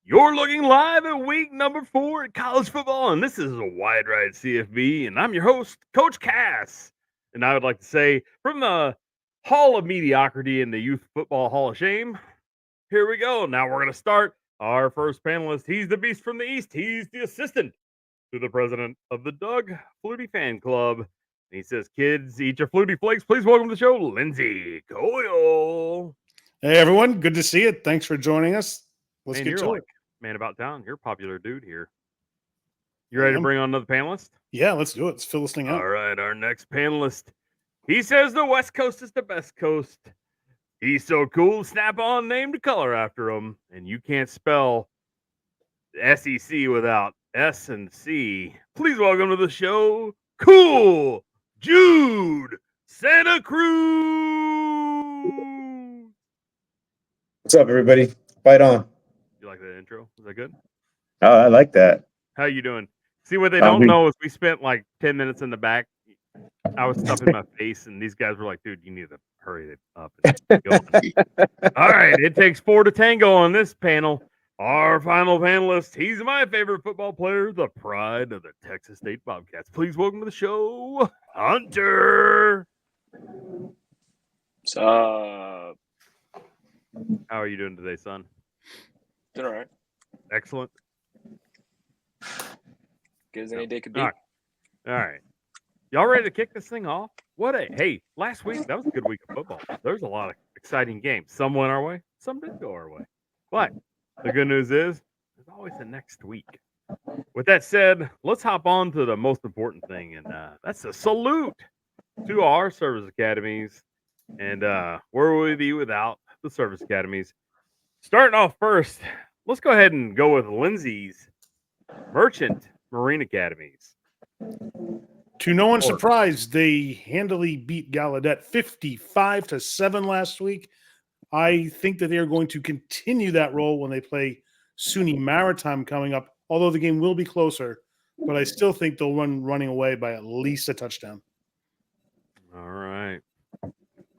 You're looking live at week number 4 at college football, and this is a Wide Right CFB, and I'm your host, Coach Cass. And I would like to say, from the Hall of Mediocrity in the Youth Football Hall of Shame, here we go. Now we're going to start our first panelist. He's the beast from the East. He's the assistant to the president of the Doug Flutie Fan Club. And he says, kids, eat your Flutie Flakes. Please welcome to the show, Lindsay Coyle. Hey, everyone. Good to see you. Thanks for joining us. Let's Man, get you're to like it. man about town. You're a popular dude here. You ready to bring on another panelist? Yeah, let's do it. Let's fill this thing out. All right, our next panelist. He says the West Coast is the best coast. He's so cool, Snap-on named a color after him, and you can't spell SEC without S and C. Please welcome to the show, Cool Jude Santa Cruz. What's up, everybody? Fight on. You like that intro? Is that good? Oh, I like that. How you doing? See, what they don't know is we spent like 10 minutes in the back. I was stuffing my face, and these guys were like, dude, you need to hurry it up and go on. All right, it takes 4 to tango on this panel. Our final panelist, he's my favorite football player, the pride of the Texas State Bobcats. Please welcome to the show, Hunter. What's up? How are you doing today, son? Doing all right. Excellent. Good as any day could be. All right. Y'all ready to kick this thing off? Hey, last week, that was a good week of football. There's a lot of exciting games. Some went our way, some didn't go our way. But the good news is there's always the next week. With that said, let's hop on to the most important thing, and that's a salute to our service academies. And where would we be without the service academies? Starting off first, let's go ahead and go with Lindsay's Merchant Marine Academies. To no one's surprise, they handily beat Gallaudet 55-7 last week. I think that they are going to continue that role when they play SUNY Maritime coming up, although the game will be closer. But I still think they'll running away by at least a touchdown. All right.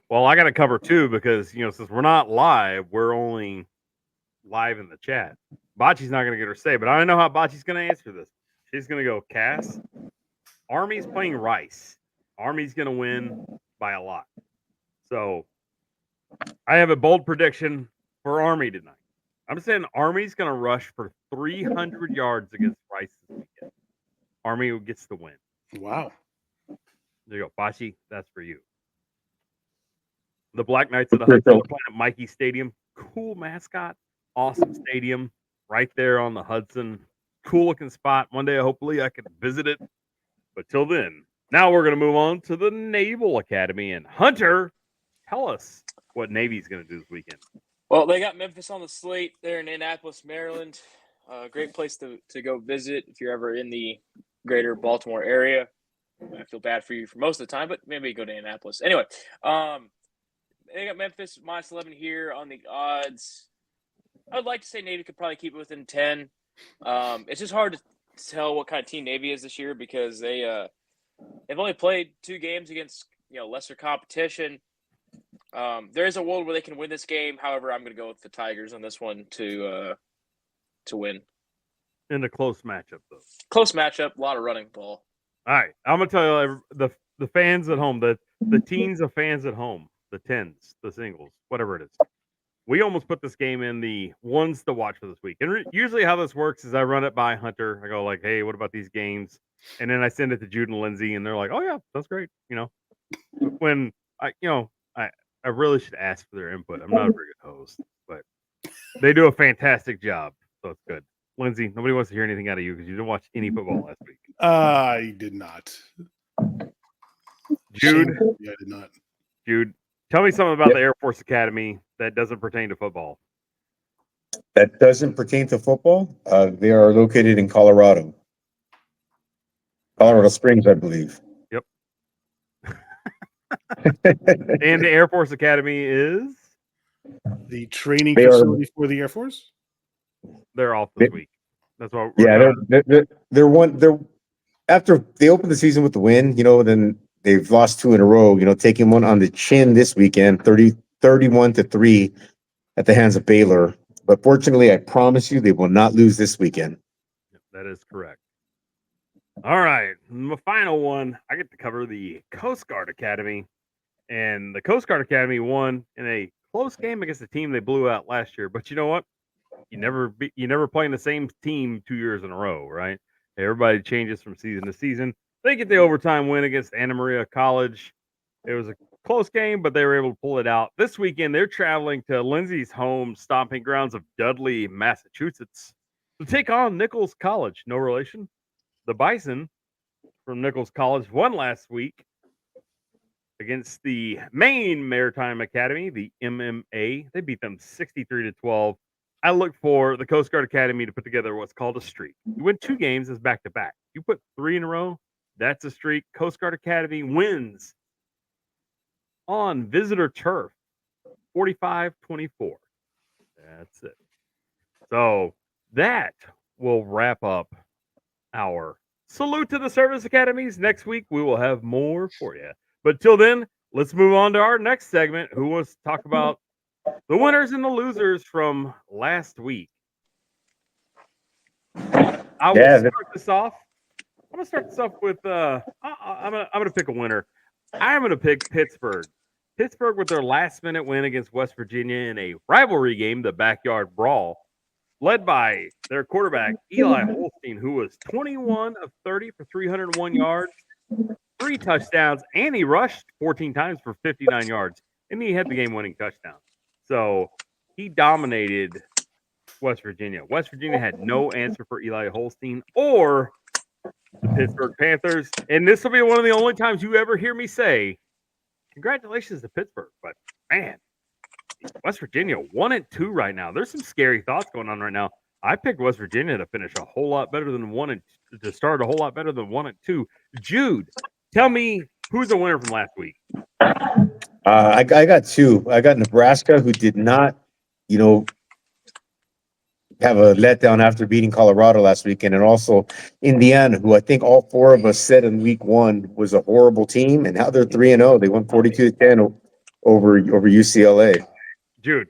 Well, I got to cover too because, since we're not live, we're only live in the chat. Bocce's not going to get her say, but I know how Bocce's going to answer this. She's going to go, Cass, Army's playing Rice. Army's going to win by a lot. So I have a bold prediction for Army tonight. I'm saying Army's going to rush for 300 yards against Rice this weekend. Army gets the win. Wow. There you go. Bocce, that's for you. The Black Knights of the Hudson are playing at Mikey Stadium. Cool mascot. Awesome stadium. Right there on the Hudson. Cool looking spot. One day, hopefully, I can visit it. But till then, now we're going to move on to the Naval Academy. And Hunter, tell us what Navy's going to do this weekend. Well, they got Memphis on the slate. They're in Annapolis, Maryland. Great place to go visit if you're ever in the greater Baltimore area. I feel bad for you for most of the time, but maybe go to Annapolis. Anyway, they got Memphis minus 11 here on the odds. I would like to say Navy could probably keep it within 10. It's just hard to tell what kind of team Navy is this year because they've only played 2 games against lesser competition. There is a world where they can win this game. However, I'm going to go with the Tigers on this one to win. In a close matchup, though. Close matchup, a lot of running ball. All right, I'm going to tell you the fans at home, the teens of fans at home, the tens, the singles, whatever it is. We almost put this game in the ones to watch for this week. And usually how this works is I run it by Hunter. I go like, hey, what about these games? And then I send it to Jude and Lindsay, and they're like, oh, yeah, that's great. When I really should ask for their input. I'm not a very good host, but they do a fantastic job. So it's good. Lindsay, nobody wants to hear anything out of you because you didn't watch any football last week. I did not. Jude? Yeah, I did not. Jude, tell me something about the Air Force Academy that doesn't pertain to football. That doesn't pertain to football. They are located in Colorado. Colorado Springs, I believe. Yep. And the Air Force Academy is? The training facility for the Air Force? They're off this week. That's what. Yeah, they're after they opened the season with the win, then they've lost 2 in a row. Taking one on the chin this weekend, 31-3 at the hands of Baylor. But fortunately, I promise you, they will not lose this weekend. That is correct. All right. My final one, I get to cover the Coast Guard Academy. And the Coast Guard Academy won in a close game against a team they blew out last year. But you know what? You never play in the same team 2 years in a row, right? Everybody changes from season to season. They get the overtime win against Anna Maria College. It was a close game, but they were able to pull it out. This weekend, they're traveling to Lindsay's home stomping grounds of Dudley, Massachusetts, to take on Nichols College. No relation. The Bison from Nichols College won last week against the Maine Maritime Academy, the MMA. They beat them 63-12. I look for the Coast Guard Academy to put together what's called a streak. You win 2 games as back-to-back. You put 3 in a row, that's a streak. Coast Guard Academy wins on visitor turf, 45-24. That's it. So that will wrap up our salute to the service academies. Next week, we will have more for you. But till then, let's move on to our next segment. Who wants to talk about the winners and the losers from last week? I will start this off. I'm gonna start this off with I'm gonna pick a winner. I'm gonna pick Pittsburgh. Pittsburgh with their last minute win against West Virginia in a rivalry game, the Backyard Brawl, led by their quarterback Eli Holstein, who was 21 of 30 for 301 yards, 3 touchdowns, and he rushed 14 times for 59 yards, and he had the game-winning touchdown. So he dominated West Virginia. West Virginia had no answer for Eli Holstein or the Pittsburgh Panthers, and this will be one of the only times you ever hear me say, congratulations to Pittsburgh. But, man, West Virginia 1-2 right now. There's some scary thoughts going on right now. I picked West Virginia to finish a whole lot better than 1 and to start a whole lot better than 1-2. Jude, tell me who's the winner from last week. I got 2. I got Nebraska, who did not, have a letdown after beating Colorado last weekend, and also Indiana, who I think all 4 of us said in week 1 was a horrible team, and now they're 3-0. They won 42-10 over UCLA. Jude,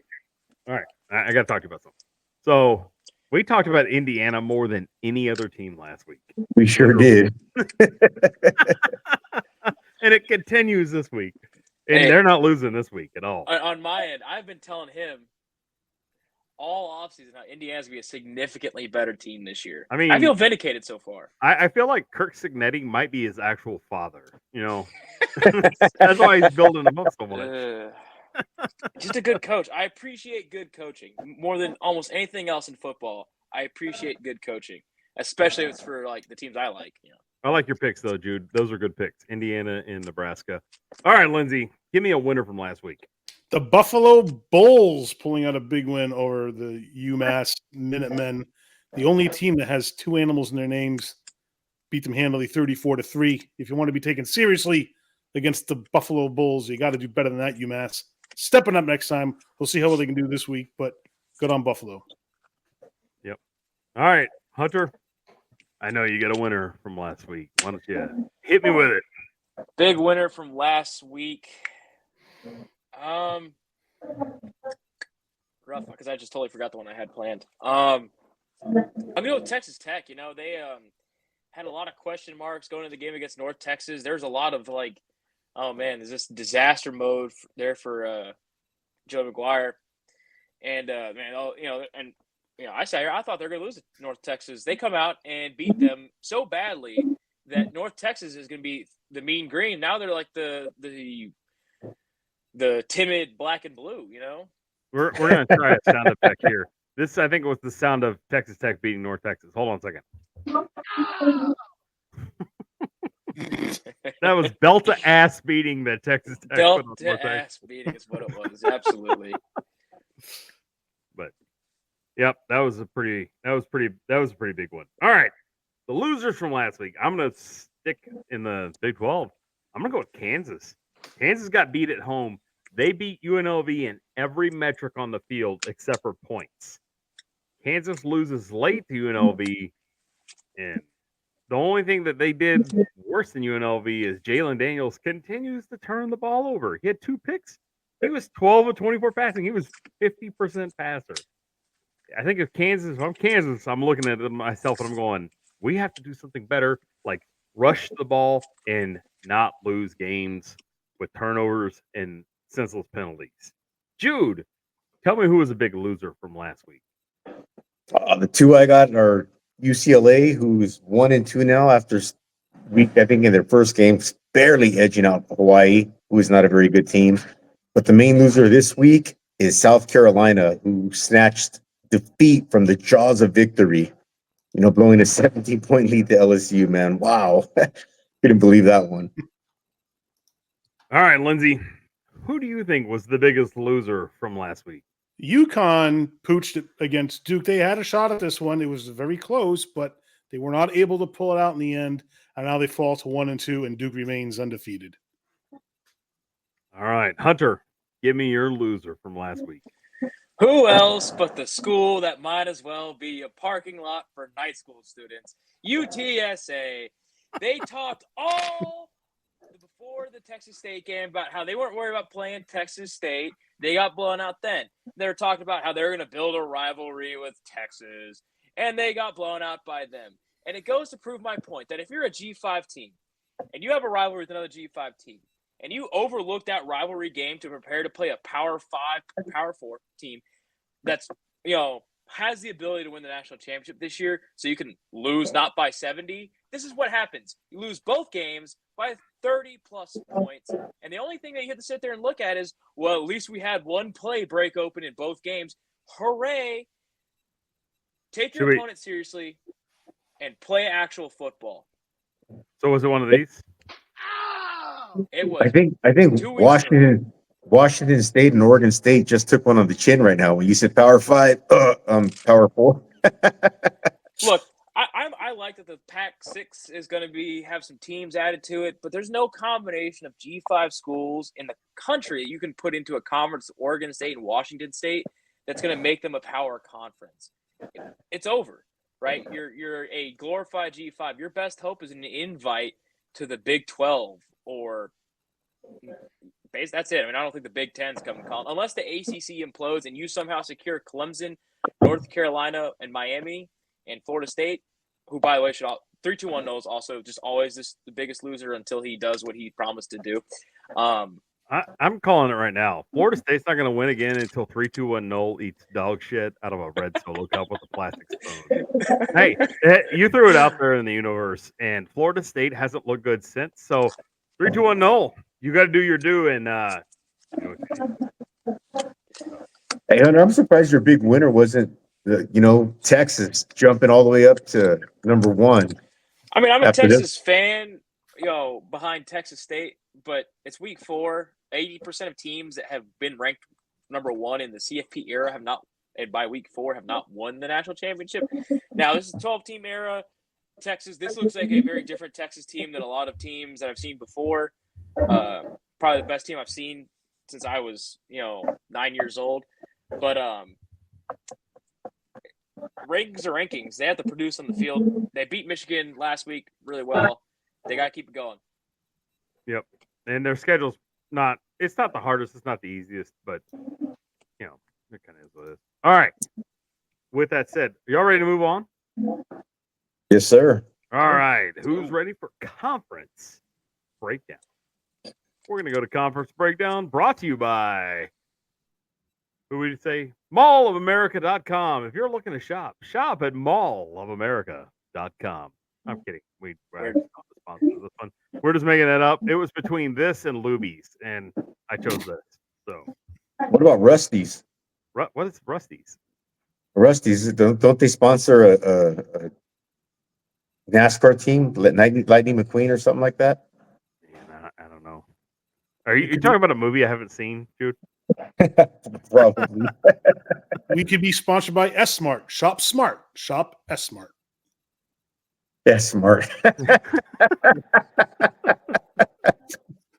all right, I got to talk to you about something. So we talked about Indiana more than any other team last week. We sure did. And it continues this week. And they're not losing this week at all. On my end, I've been telling him all offseason how Indiana's going to be a significantly better team this year. I mean, I feel vindicated so far. I feel like Kirk Cignetti might be his actual father. That's why he's building him up so much. Just a good coach. I appreciate good coaching more than almost anything else in football. I appreciate good coaching, especially if it's for like the teams I like. I like your picks though, Jude. Those are good picks. Indiana and Nebraska. All right, Lindsay, give me a winner from last week. The Buffalo Bulls pulling out a big win over the UMass Minutemen. The only team that has 2 animals in their names beat them handily 34-3. If you want to be taken seriously against the Buffalo Bulls, you got to do better than that, UMass. Stepping up next time. We'll see how well they can do this week, but good on Buffalo. Yep. All right, Hunter. I know you got a winner from last week. Why don't you hit me with it? Big winner from last week. Rough because I just totally forgot the one I had planned. I'm gonna go with Texas Tech. They had a lot of question marks going into the game against North Texas. There's a lot of like, oh man, is this disaster mode there for Joe McGuire? And I thought they were going to lose to North Texas. They come out and beat them so badly that North Texas is going to be the mean green. Now they're like the timid black and blue. We're going to try a sound effect here. This, I think, was the sound of Texas Tech beating North Texas. Hold on a second. That was belt-to-ass beating that Texas Tech put on North Texas. Belt-to-ass beating is what it was. Absolutely. But yep, that was a pretty big one. All right, the losers from last week. I'm gonna stick in the Big 12. I'm gonna go with Kansas. Kansas got beat at home. They beat UNLV in every metric on the field except for points. Kansas loses late to UNLV, and the only thing that they did worse than UNLV is Jalen Daniels continues to turn the ball over. He had 2 picks. He was 12 of 24 passing. He was 50% passer. I think if I'm Kansas, I'm looking at myself and I'm going, we have to do something better, like rush the ball and not lose games with turnovers and senseless penalties. Jude, tell me who was a big loser from last week. The two I got are UCLA, who's 1-2 now after week, I think in their first game, barely edging out Hawaii, who is not a very good team. But the main loser this week is South Carolina, who snatched defeat from the jaws of victory, blowing a 17-point lead to LSU, man. Wow. Couldn't believe that one. All right, Lindsay, who do you think was the biggest loser from last week? UConn pooched it against Duke. They had a shot at this one. It was very close, but they were not able to pull it out in the end. And now they fall to 1-2, and Duke remains undefeated. All right, Hunter, give me your loser from last week. Who else but the school that might as well be a parking lot for night school students? UTSA. They talked all before the Texas State game about how they weren't worried about playing Texas State. They got blown out then. They were talking about how they're going to build a rivalry with Texas, and they got blown out by them. And it goes to prove my point that if you're a G5 team and you have a rivalry with another G5 team, and you overlook that rivalry game to prepare to play a Power 5, Power 4 team that's, has the ability to win the national championship this year, so you can lose not by 70. This is what happens. You lose both games by 30-plus points, and the only thing that you have to sit there and look at is, well, at least we had one play break open in both games. Hooray! Take your opponent seriously and play actual football. So was it one of these? It was. I think Washington State and Oregon State just took one on the chin right now. When you said Power 5, Power 4. Look, I like that the Pac-6 is going to have some teams added to it, but there's no combination of G5 schools in the country that you can put into a conference, Oregon State and Washington State, that's going to make them a power conference. It's over, right? You're a glorified G5. Your best hope is an invite to the Big 12 or that's it. I mean, I don't think the Big Ten's coming calling unless the ACC implodes and you somehow secure Clemson, North Carolina, and Miami and Florida State, who, by the way, 3-2-1 is also just always the biggest loser until he does what he promised to do. I'm calling it right now. Florida State's not going to win again until 3-2-1 Noel eats dog shit out of a red Solo cup with a plastic spoon. Hey, you threw it out there in the universe, and Florida State hasn't looked good since. So 3-2-1 Noel, you got to do your due. And Hey, Hunter, I'm surprised your big winner wasn't Texas jumping all the way up to number 1. I mean, I'm a Texas fan, behind Texas State, but it's week 4. 80% of teams that have been ranked number 1 in the CFP era have not, and by week 4 have not won the national championship. Now, this is a 12-team era. Texas, this looks like a very different Texas team than a lot of teams that I've seen before. Probably the best team I've seen since I was, 9 years old. But rankings are rankings. They have to produce on the field. They beat Michigan last week really well. They got to keep it going. Yep. And their schedule's it's not the hardest. It's not the easiest, but, it kind of is what it is. All right. With that said, are y'all ready to move on? Yes, sir. All right. Who's ready for conference breakdown? We're going to go to conference breakdown brought to you by, who would you say? mallofamerica.com. If you're looking to shop at mallofamerica.com. I'm kidding. We're just making that up. It was between this and Luby's, and I chose this. So, what about Rusty's? What is Rusty's? Rusty's, don't they sponsor a NASCAR team, Lightning McQueen or something like that? Yeah, I don't know. Are you talking about a movie I haven't seen, dude? Probably. We could be sponsored by S Smart. Shop smart. Shop S Smart. S Smart.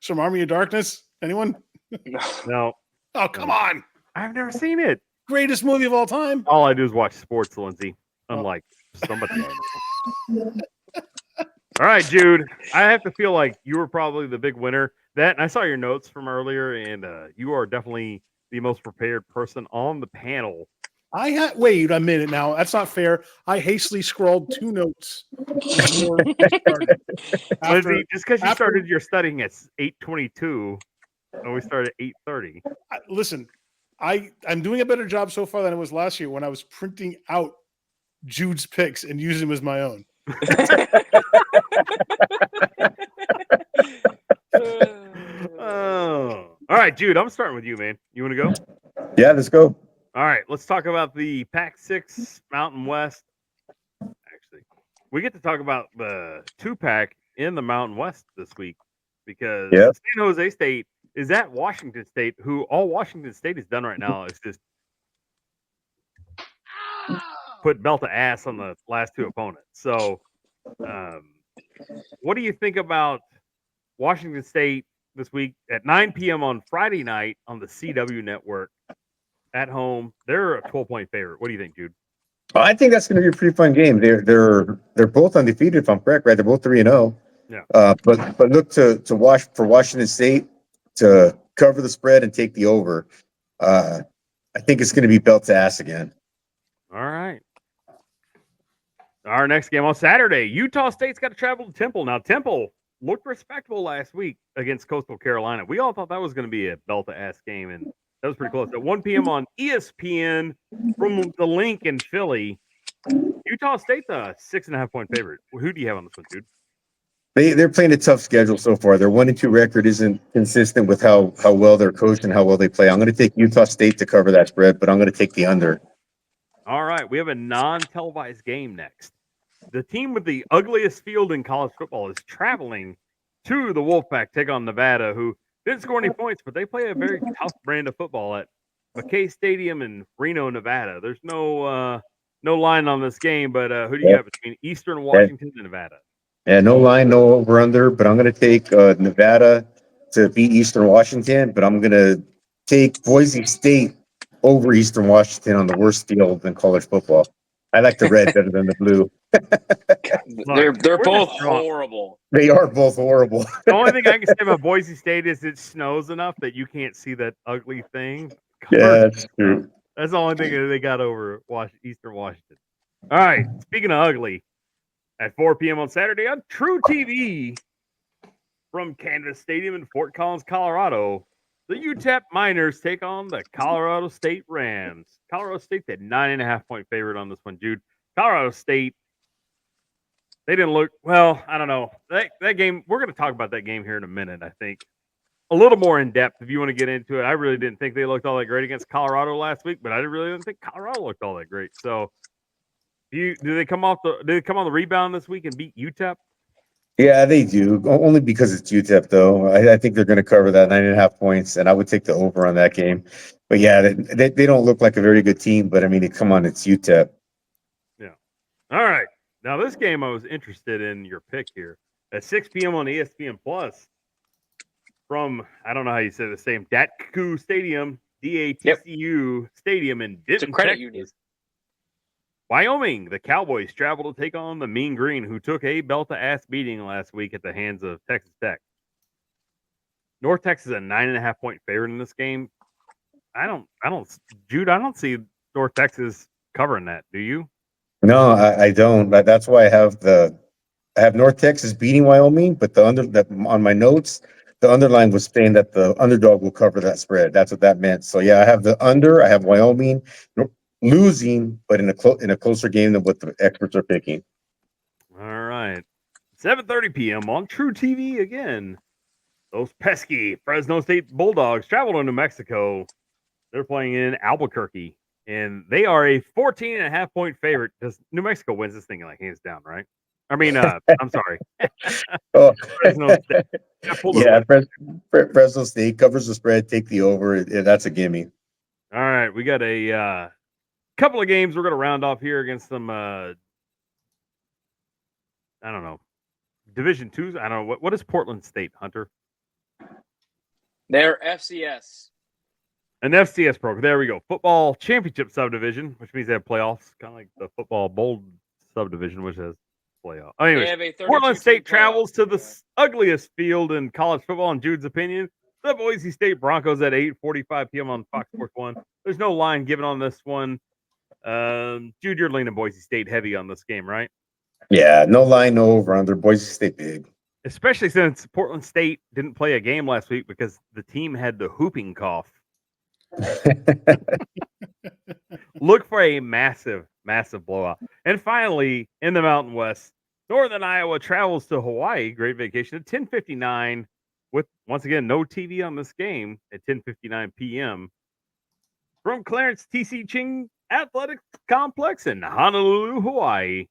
Some Army of Darkness? Anyone? No. Oh, come on. I've never seen it. Greatest movie of all time. All I do is watch sports, Lindsay. Unlike somebody I know. All right, Jude. I have to feel like you were probably the big winner. And I saw your notes from earlier, and you are definitely the most prepared person on the panel Wait a minute now. That's not fair. I hastily scrawled 2 notes before we started. Lizzie, just because you after- started your studying at 8:22, and we started at 8:30. Listen, I'm doing a better job so far than I was last year when I was printing out Jude's picks and using them as my own. Oh. All right, Jude, I'm starting with you, man. You want to go? Yeah, let's go. All right, let's talk about the Pac-6 Mountain West. Actually, we get to talk about the 2-pack in the Mountain West this week because Yep. San Jose State is at Washington State, who all Washington State has done right now is just put belt of ass on the last 2 opponents. So, what do you think about Washington State this week at 9 p.m. on Friday night on the CW network at home? They're a 12-point favorite. What do you think, Jude? I think that's going to be a pretty fun game. They're both undefeated, if I'm correct, right? They're both 3-0. Yeah. But look to Washington State to cover the spread and take the over. I think it's going to be belt to ass again. All right. Our next game on Saturday, Utah State's got to travel to Temple. Now, Temple looked respectable last week against Coastal Carolina. We all thought that was going to be a belt to ass game, and that was pretty close. At 1 p.m. on ESPN from the Link in Philly, Utah State's a 6.5-point favorite. Who do you have on this one, dude? They're playing a tough schedule so far. Their 1-2 record isn't consistent with how well they're coached and how well they play. I'm going to take Utah State to cover that spread, but I'm going to take the under. All right, we have a non-televised game next. The team with the ugliest field in college football is traveling to the Wolfpack, take on Nevada, who didn't score any points, but they play a very tough brand of football at McKay Stadium in Reno, Nevada. There's no line on this game, but who do you have between Eastern Washington and Nevada? Yeah, no line, no over under, but I'm going to take Nevada to beat Eastern Washington, but I'm going to take Boise State over Eastern Washington on the worst field in college football. I like the red better than the blue. They're both horrible. They are both horrible. The only thing I can say about Boise State is it snows enough that you can't see that ugly thing. Yeah, that's true. That's the only thing that they got over Eastern Washington. All right, speaking of ugly, at 4 p.m. on Saturday on True TV from Canvas Stadium in Fort Collins, Colorado, the UTEP Miners take on the Colorado State Rams. Colorado State, the 9.5-point favorite on this one, Jude. Colorado State, they didn't look well. I don't know that game. We're going to talk about that game here in a minute. I think a little more in depth if you want to get into it. I really didn't think they looked all that great against Colorado last week, but I really didn't think Colorado looked all that great. So, did they come on the rebound this week and beat UTEP? Yeah, they do. Only because it's UTEP, though. I think they're going to cover that 9.5 points, and I would take the over on that game. But yeah, they don't look like a very good team. But I mean, come on, it's UTEP. Yeah. All right. Now this game, I was interested in your pick here at 6 p.m. on ESPN Plus from I don't know how you say the same Datku Stadium, DATCU Stadium in Denton, It's a credit Texas. union. Wyoming, the Cowboys travel to take on the Mean Green, who took a belt-to-ass beating last week at the hands of Texas Tech. North Texas is a 9.5-point favorite in this game. Jude, I don't see North Texas covering that. Do you? No, I don't. That's why I have North Texas beating Wyoming, but on my notes, the underline was saying that the underdog will cover that spread. That's what that meant. So yeah, I have the under. I have Wyoming losing, but in a closer game than what the experts are picking. All right. 7:30 p.m. on True TV again. Those pesky Fresno State Bulldogs travel to New Mexico. They're playing in Albuquerque, and they are a 14.5-point favorite because New Mexico wins this thing like hands down, right? I mean, I'm sorry. Oh. Fresno State. Yeah, Fresno State covers the spread, take the over. That's a gimme. All right, we got a couple of games we're going to round off here against some, I don't know, Division II. I don't know. What is Portland State, Hunter? They're FCS. An FCS program. There we go. Football Championship Subdivision, which means they have playoffs, kind of like the Football Bowl Subdivision, which has playoffs. Anyways, Portland State travels to the ugliest field in college football, in Jude's opinion. The Boise State Broncos at 8:45 p.m. on Fox Sports 1. There's no line given on this one. Jude, you're leaning Boise State heavy on this game, right? Yeah, no line, no over under. Boise State big. Especially since Portland State didn't play a game last week because the team had the whooping cough. Look for a massive, massive blowout. And finally, in the Mountain West, Northern Iowa travels to Hawaii. Great vacation at 10:59 with, once again, no TV on this game at 10:59 p.m. from Clarence T.C. Ching Athletics Complex in Honolulu, Hawaii.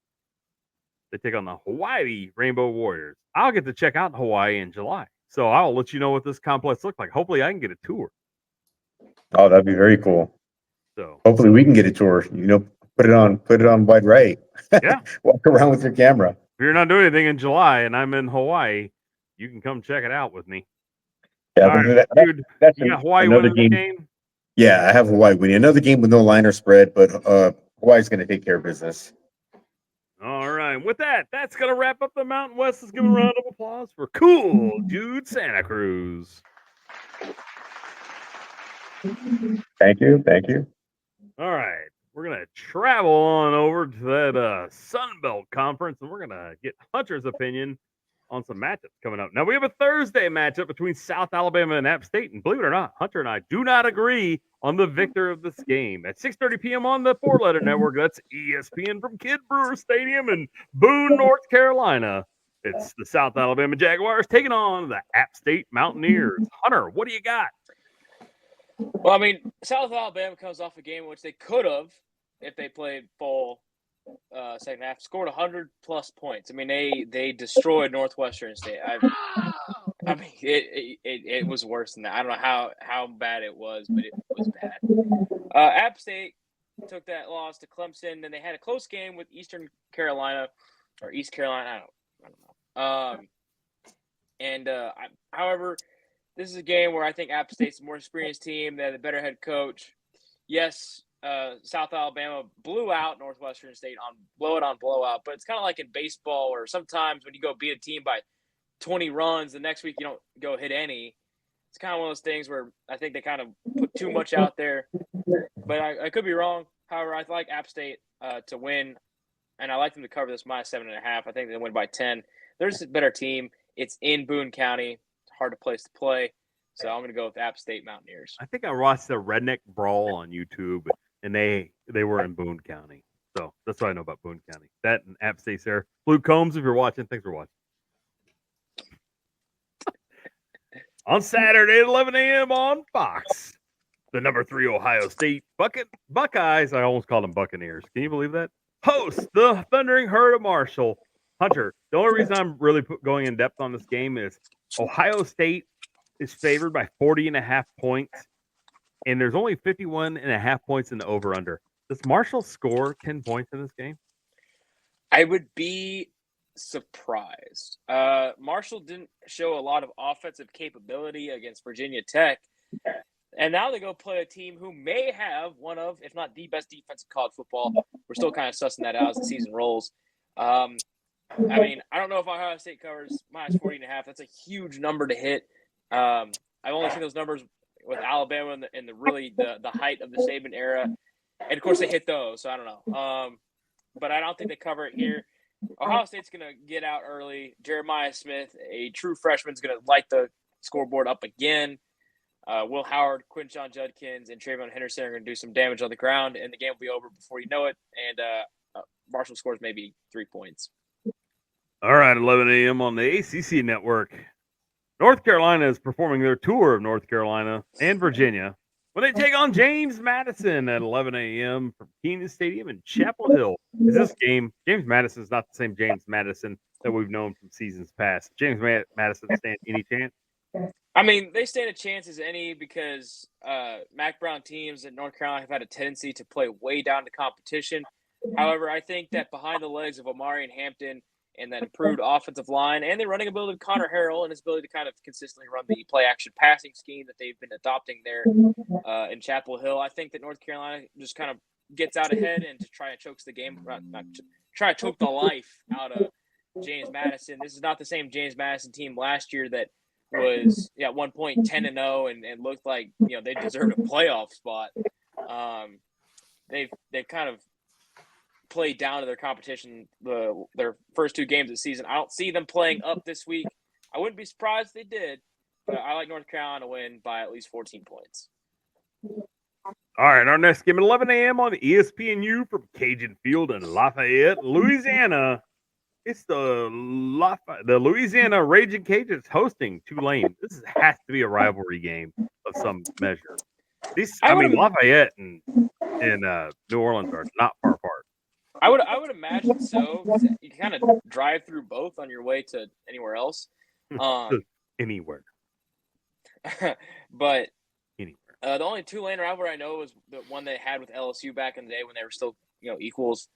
They take on the Hawaii Rainbow Warriors. I'll get to check out Hawaii in July, so I'll let you know what this complex looks like. Hopefully, I can get a tour. Oh, that'd be very cool. So hopefully we can get a tour. Put it on Wide Right. Yeah. Walk around with your camera. If you're not doing anything in July and I'm in Hawaii, you can come check it out with me. Yeah, All right, dude, you got Hawaii another winning the game? Yeah, I have Hawaii winning. Another game with no line or spread, but Hawaii's going to take care of business. All right. With that, that's going to wrap up the Mountain West. Let's give a round of applause for cool Jude Santa Cruz. Thank you. Thank you. All right. We're going to travel on over to that Sun Belt Conference, and we're going to get Hunter's opinion on some matchups coming up. Now, we have a Thursday matchup between South Alabama and App State, and believe it or not, Hunter and I do not agree on the victor of this game. At 6:30 p.m. on the four-letter network, that's ESPN from Kid Brewer Stadium in Boone, North Carolina. It's the South Alabama Jaguars taking on the App State Mountaineers. Hunter, what do you got? Well, I mean, South Alabama comes off a game in which they could have, if they played full second half, scored 100-plus points. I mean, they destroyed Northwestern State. I mean, it was worse than that. I don't know how bad it was, but it was bad. App State took that loss to Clemson, and they had a close game with Eastern Carolina or East Carolina. I don't know. However, this is a game where I think App State's a more experienced team. They had a better head coach. Yes, South Alabama blew out Northwestern State on blowout, but it's kind of like in baseball, or sometimes when you go beat a team by 20 runs, the next week you don't go hit any. It's kind of one of those things where I think they kind of put too much out there, but I could be wrong. However, I like App State to win, and I like them to cover this -7.5. I think they win by 10. They're just a better team. It's in Boone County. It's a hard place to play, so I'm going to go with App State Mountaineers. I think I watched the Redneck Brawl on YouTube, and they were in Boone County. So that's what I know about Boone County. That and App State's there. Luke Combs, if you're watching, thanks for watching. On Saturday at 11 a.m. on Fox, the number 3 Ohio State Buckeyes, I almost called them Buccaneers. Can you believe that? Host the Thundering Herd of Marshall. Hunter, the only reason I'm really going in depth on this game is Ohio State is favored by 40.5 points, and there's only 51.5 points in the over-under. Does Marshall score 10 points in this game? I would be surprised. Marshall didn't show a lot of offensive capability against Virginia Tech, and now they go play a team who may have one of, if not the best defense in college football. We're still kind of sussing that out as the season rolls. I mean, I don't know if Ohio State covers -40.5. That's a huge number to hit. I've only seen those numbers with Alabama in the height of the Saban era, and of course they hit those. So I don't know. But I don't think they cover it here. Ohio State's going to get out early. Jeremiah Smith, a true freshman, is going to light the scoreboard up again. Will Howard, Quinshon Judkins, and Trayvon Henderson are going to do some damage on the ground, and the game will be over before you know it. And Marshall scores maybe 3 points. All right, 11 a.m. on the ACC network. North Carolina is performing their tour of North Carolina and Virginia when they take on James Madison at 11 a.m. from Kenan Stadium in Chapel Hill. Is this game, James Madison is not the same James Madison that we've known from seasons past. James Madison stand any chance? I mean, they stand a chance as any because Mac Brown teams in North Carolina have had a tendency to play way down to competition. However, I think that behind the legs of Omari and Hampton and that improved offensive line and the running ability of Connor Harrell and his ability to kind of consistently run the play-action passing scheme that they've been adopting there in Chapel Hill, I think that North Carolina just kind of gets out ahead and to try and chokes the game, try to choke the life out of James Madison. This is not the same James Madison team last year that was at one point 10-0 and looked like they deserved a playoff spot. they've kind of played down to their competition their first 2 games of the season. I don't see them playing up this week. I wouldn't be surprised if they did, but I like North Carolina to win by at least 14 points. All right, our next game at 11 a.m. on ESPNU from Cajun Field in Lafayette, Louisiana. It's the Louisiana Raging Cajuns hosting Tulane. This has to be a rivalry game of some measure. Lafayette and New Orleans are not far apart. I would imagine so, because you can kind of drive through both on your way to anywhere else. Anywhere. But Anywhere. the only Tulane rivalry I know was the one they had with LSU back in the day when they were still, equals.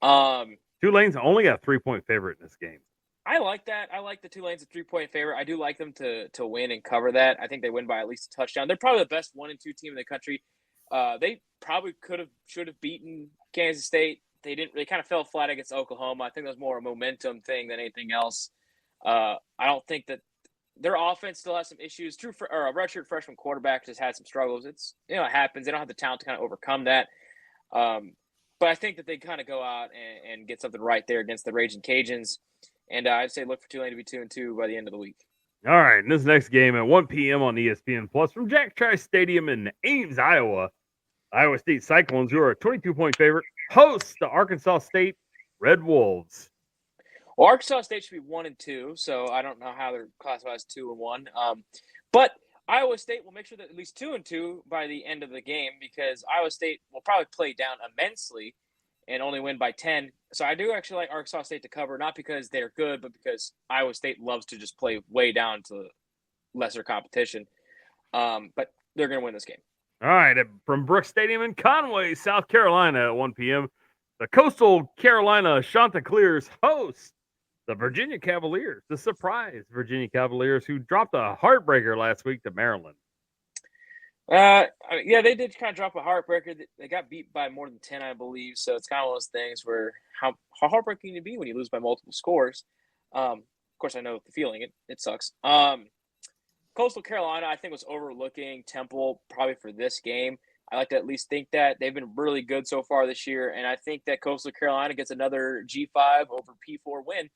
Tulane's only got a 3-point favorite in this game. I like that. I like the Tulane's a 3-point favorite. I do like them to win and cover that. I think they win by at least a touchdown. They're probably the best 1 and 2 team in the country. They probably should have beaten Kansas State. They didn't. They kind of fell flat against Oklahoma. I think that was more a momentum thing than anything else. I don't think that their offense still has some issues. A redshirt freshman quarterback just had some struggles. It's it happens. They don't have the talent to kind of overcome that. But I think that they kind of go out and get something right there against the Raging Cajuns. And I'd say look for Tulane to be 2-2 by the end of the week. All right, and this next game at 1 p.m. on ESPN Plus from Jack Trice Stadium in Ames, Iowa. Iowa State Cyclones, who are a 22-point favorite, host the Arkansas State Red Wolves. Well, Arkansas State should be 1 and 2, so I don't know how they're classified as 2 and 1. But Iowa State will make sure that at least 2 and 2 by the end of the game, because Iowa State will probably play down immensely and only win by 10. So I do actually like Arkansas State to cover, not because they're good, but because Iowa State loves to just play way down to lesser competition. But they're going to win this game. All right, from Brooks Stadium in Conway, South Carolina at 1 p.m., the Coastal Carolina Chanticleers host the Virginia Cavaliers, the surprise Virginia Cavaliers, who dropped a heartbreaker last week to Maryland. Yeah, they did kind of drop a heartbreaker. They got beat by more than 10, I believe. So it's kind of one of those things where how heartbreaking can it be when you lose by multiple scores? Of course, I know the feeling. It sucks. Coastal Carolina, I think, was overlooking Temple probably for this game. I like to at least think that. They've been really good so far this year, and I think that Coastal Carolina gets another G5 over P4 win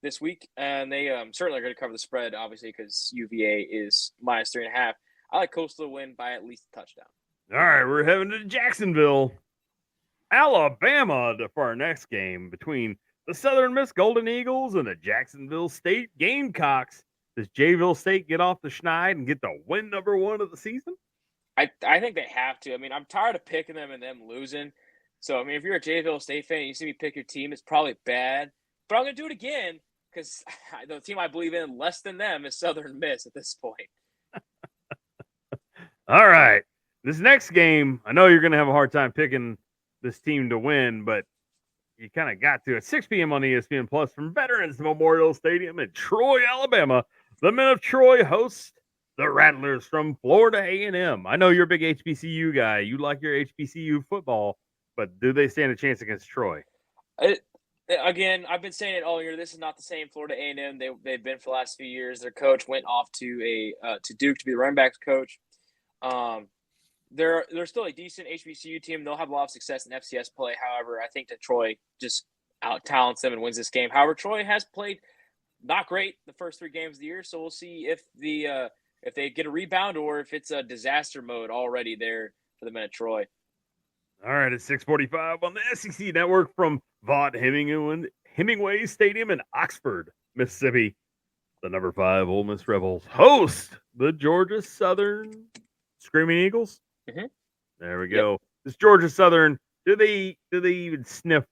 this week, and they certainly are going to cover the spread, obviously, because UVA is minus 3.5. I like Coastal to win by at least a touchdown. All right, we're heading to Jacksonville, Alabama for our next game between the Southern Miss Golden Eagles and the Jacksonville State Gamecocks. Does Jayville State get off the schneid and get the win number 1 of the season? I think they have to. I mean, I'm tired of picking them and them losing. So, I mean, if you're a Jayville State fan and you see me pick your team, it's probably bad. But I'm going to do it again because the team I believe in less than them is Southern Miss at this point. All right. This next game, I know you're going to have a hard time picking this team to win, but you kind of got to. At 6 p.m. on ESPN Plus from Veterans Memorial Stadium in Troy, Alabama, the men of Troy host the Rattlers from Florida A&M. I know you're a big HBCU guy. You like your HBCU football, but do they stand a chance against Troy? Again, I've been saying it all year. This is not the same Florida A&M they've been for the last few years. Their coach went off to Duke to be the running backs coach. They're still a decent HBCU team. They'll have a lot of success in FCS play. However, I think that Troy just out-talents them and wins this game. However, Troy has played not great the first 3 games of the year, so we'll see if they get a rebound or if it's a disaster mode already there for the men of Troy. All right, at 6:45 on the SEC Network from Vaught Hemingway Stadium in Oxford, Mississippi, the number 5 Ole Miss Rebels host the Georgia Southern Screaming Eagles. Mm-hmm. There we go. Yep. This Georgia Southern, do they even sniff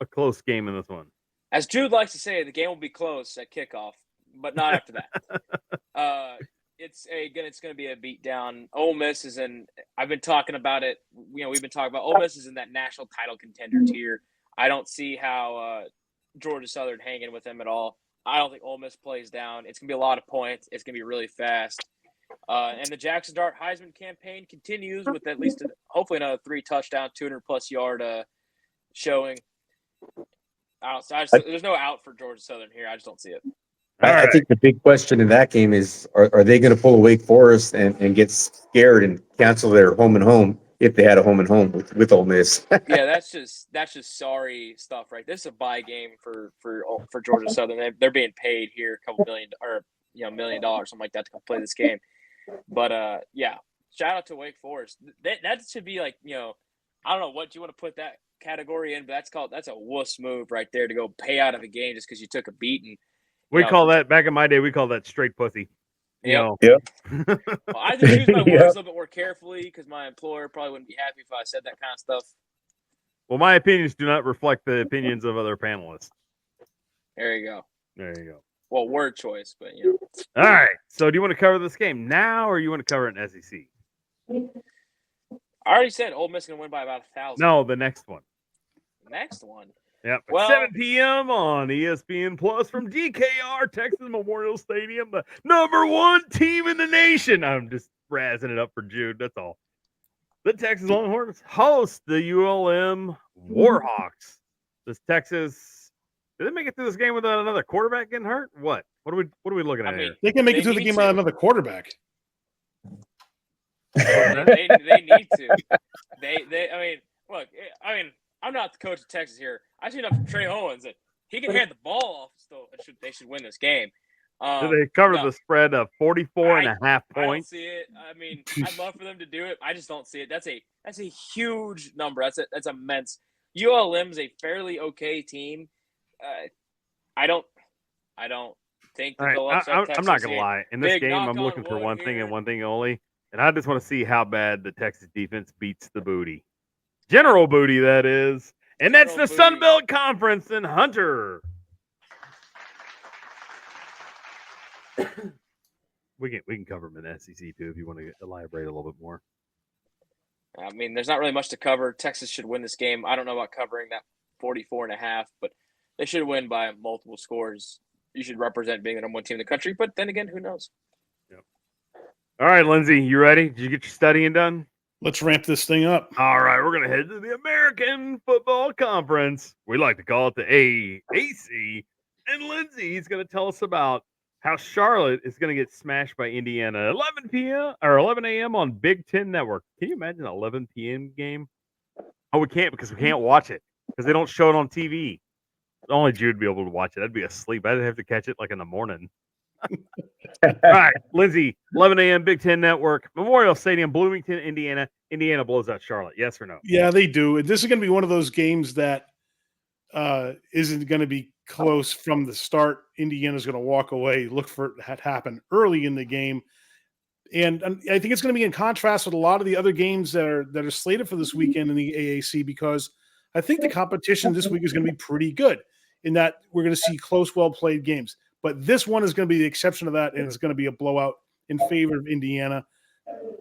a close game in this one? As Jude likes to say, the game will be close at kickoff, but not after that. It's going to be a beatdown. Ole Miss is in. I've been talking about it. We've been talking about Ole Miss is in that national title contender tier. I don't see how Georgia Southern hanging with them at all. I don't think Ole Miss plays down. It's going to be a lot of points. It's going to be really fast. And the Jackson Dart Heisman campaign continues with at least hopefully another 3 touchdown, 200+ yard showing. There's no out for Georgia Southern here. I just don't see it. I think the big question in that game is, are they going to pull a Wake Forest and get scared and cancel their home and home if they had a home and home with Ole Miss. Yeah, that's just sorry stuff, right? This is a buy game for Georgia Southern. They're being paid here a couple million or $1 million, something like that, to come play this game. But yeah, shout out to Wake Forest. That should be like, I don't know what you want to put that category in, but that's a wuss move right there, to go pay out of a game just because you took a beating. We call that, back in my day, we call that straight pussy. Yep. Yep. Well, I just choose my words a little bit more carefully because my employer probably wouldn't be happy if I said that kind of stuff. Well, my opinions do not reflect the opinions of other panelists. There you go. There you go. Well, word choice, but All right. So do you want to cover this game now, or you want to cover it in SEC? I already said Ole Miss is going to win by about 1,000. No, the next one. The next one. Yep. Well, 7 p.m. on ESPN Plus from DKR Texas Memorial Stadium, the #1 team in the nation. I'm just razzing it up for Jude. That's all. The Texas Longhorns host the ULM Warhawks. Does Texas? Did they make it through this game without another quarterback getting hurt? What? What are we looking at here? They can make it through the game without another quarterback. they need to. I mean, look. I mean, I'm not the coach of Texas here. I see enough from Trey Owens that he can hand the ball off. Still, they should win this game. Do they cover the spread of 44.5 points? I don't see it. I mean, I'd love for them to do it. I just don't see it. That's a huge number. That's immense. ULM's a fairly okay team. I don't think that they'll upset Texas. I'm not gonna lie. In this Big game, knock I'm on looking for wood one thing here. and one thing only, and I just want to see how bad the Texas defense beats the booty, general booty, that is, and that's the Sun Belt Conference in Hunter. We can cover them in SEC too if you want to elaborate a little bit more. I mean, there's not really much to cover. Texas should win this game. I don't know about covering that 44.5, but they should win by multiple scores. You should represent being the #1 team in the country, but then again, who knows? Yep. All right, Lindsay, you ready? Did you get your studying done? Let's ramp this thing up. All right, we're gonna head to the American Football Conference. We like to call it the AAC, and Lindsay's gonna tell us about how Charlotte is going to get smashed by Indiana at 11 p.m. or 11 a.m. on Big Ten Network. Can you imagine an 11 p.m. game? Oh, we can't because we can't watch it because they don't show it on TV. Only Jude would be able to watch it. I'd be asleep. I'd have to catch it like in the morning. All right, Lindsay, 11 a.m. Big Ten Network, Memorial Stadium, Bloomington, Indiana. Indiana blows out Charlotte. Yes or no? Yeah, they do. This is going to be one of those games that isn't going to be close from the start. Indiana's going to walk away, look for it to happen early in the game. And I think it's going to be in contrast with a lot of the other games that are slated for this weekend in the AAC, because I think the competition this week is going to be pretty good in that we're going to see close, well-played games. But this one is going to be the exception to that, and it's going to be a blowout in favor of Indiana.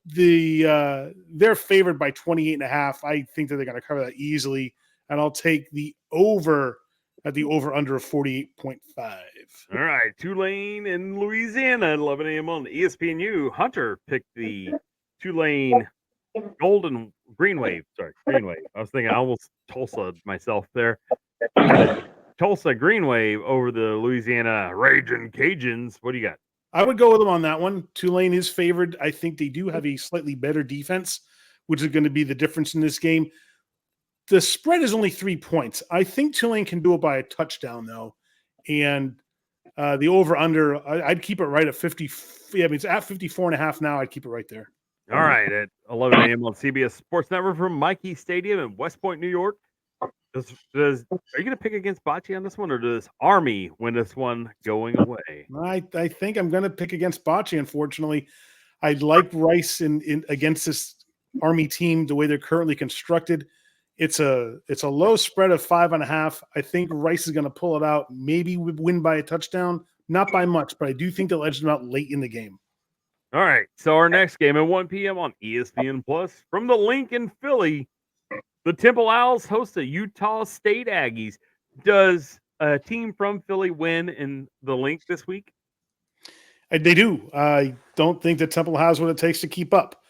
They're favored by 28.5. I think that they're going to cover that easily, and I'll take the over at the over-under of 48.5. All right, Tulane in Louisiana at 11 a.m. on ESPNU. Hunter picked the Tulane Green Wave. I was thinking I almost Tulsa myself there. Tulsa Green Wave over the Louisiana Raging Cajuns. What do you got? I would go with them on that one. Tulane is favored. I think they do have a slightly better defense, which is going to be the difference in this game. The spread is only 3 points. I think Tulane can do it by a touchdown, though. And the over-under, I'd keep it right at 50. Yeah, I mean, it's at 54.5 now. I'd keep it right there. All right, at 11 a.m. on CBS Sports Network from Mikey Stadium in West Point, New York. Are you going to pick against Bocce on this one, or does Army win this one going away? I think I'm going to pick against Bocce, unfortunately. I like Rice in against this Army team the way they're currently constructed. It's a low spread of 5.5. I think Rice is going to pull it out, maybe win by a touchdown, not by much, but I do think they'll edge them out late in the game. All right, so our next game at 1 p.m. on ESPN Plus from the link in Philly, the Temple Owls host the Utah State Aggies. Does a team from Philly win in the link this week? They do. I don't think that Temple has what it takes to keep up.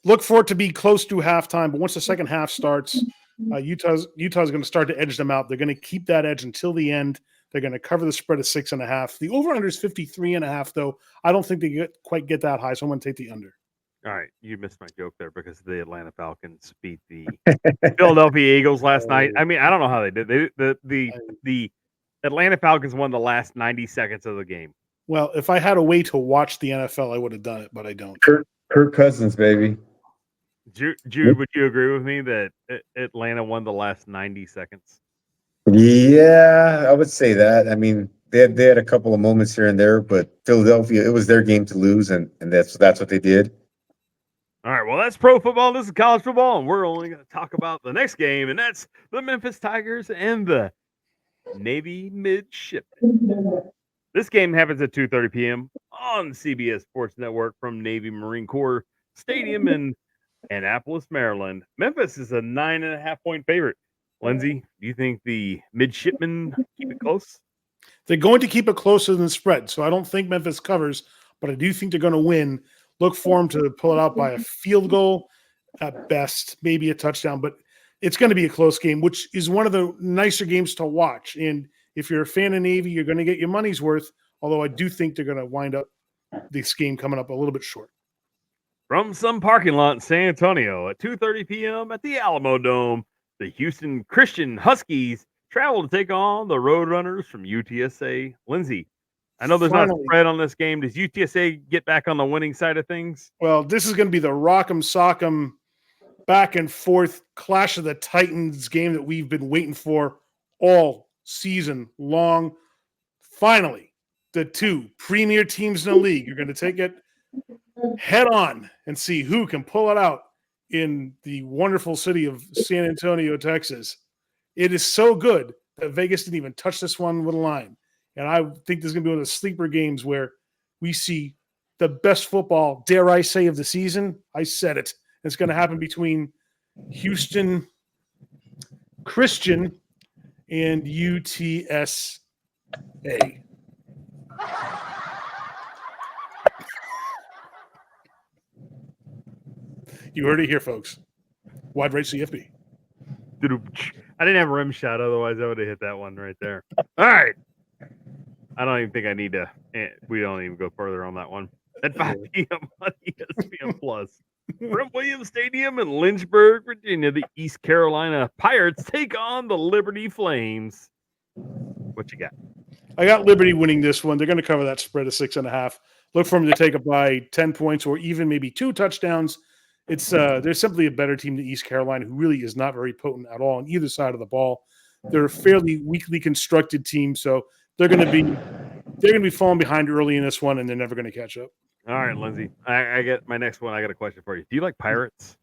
Look for it to be close to halftime, but once the second half starts, Utah's going to start to edge them out. They're going to keep that edge until the end. They're going to cover the spread of 6.5. The over-under is 53.5, though. I don't think they quite get that high, so I'm going to take the under. All right, you missed my joke there because the Atlanta Falcons beat the Philadelphia Eagles last night. I mean, I don't know how they did. The Atlanta Falcons won the last 90 seconds of the game. Well, if I had a way to watch the NFL, I would have done it, but I don't. Kirk Cousins, baby. Jude, would you agree with me that Atlanta won the last 90 seconds? Yeah, I would say that. I mean, they had a couple of moments here and there, but Philadelphia, it was their game to lose, and that's what they did. All right, well, that's pro football. This is college football, and we're only going to talk about the next game, and that's the Memphis Tigers and the Navy Midshipmen. This game happens at 2:30 p.m. on CBS Sports Network from Navy Marine Corps Stadium in Annapolis, Maryland. Memphis is a 9.5-point favorite. Lindsay, do you think the Midshipmen keep it close? They're going to keep it closer than the spread, so I don't think Memphis covers, but I do think they're going to win. Look for them to pull it out by a field goal at best, maybe a touchdown, but it's going to be a close game, which is one of the nicer games to watch. And if you're a fan of Navy, you're going to get your money's worth, although I do think they're going to wind up this game coming up a little bit short. From some parking lot in San Antonio at 2:30 p.m. at the Alamo Dome, the Houston Christian Huskies travel to take on the Roadrunners from UTSA. Lindsay, I know there's not a spread on this game. Does UTSA get back on the winning side of things? Well, this is going to be the rock'em sock'em back and forth Clash of the Titans game that we've been waiting for all season long. Finally, the two premier teams in the league are going to take it head on and see who can pull it out in the wonderful city of San Antonio, Texas. It is so good that Vegas didn't even touch this one with a line. And I think this is going to be one of the sleeper games where we see the best football, dare I say, of the season. I said it. It's going to happen between Houston Christian and UTSA. You heard it here, folks. Wide Right CFB. I didn't have a rim shot, otherwise I would have hit that one right there. All right. I don't even think I need to. We don't even go further on that one. At 5 p.m. on ESPN Plus. From Williams Stadium in Lynchburg, Virginia, the East Carolina Pirates take on the Liberty Flames. What you got? I got Liberty winning this one. They're going to cover that spread of 6.5. Look for them to take it by 10 points or even maybe 2 touchdowns. It's they're simply a better team than East Carolina, who really is not very potent at all on either side of the ball. They're a fairly weakly constructed team, so they're going to be falling behind early in this one, and they're never going to catch up. All right, Lindsay. I get my next one. I got a question for you. Do you like pirates?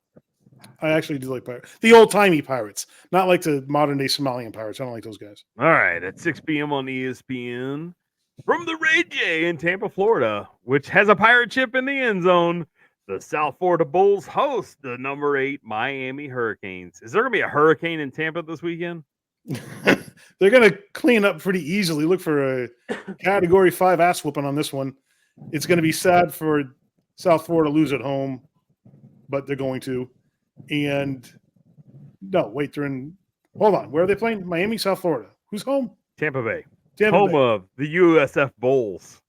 I actually do like pirates. The old-timey pirates, not like the modern-day Somalian pirates. I don't like those guys. All right, at 6 p.m. on ESPN, from the Ray J in Tampa, Florida, which has a pirate ship in the end zone, the South Florida Bulls host the number 8 Miami Hurricanes. Is there going to be a hurricane in Tampa this weekend? They're going to clean up pretty easily. Look for a Category 5 ass whooping on this one. It's going to be sad for South Florida to lose at home, but they're going to. And no, wait, they're in. Hold on, where are they playing? Miami, South Florida. Who's home? Tampa Bay. Tampa Bay. Of the USF Bulls,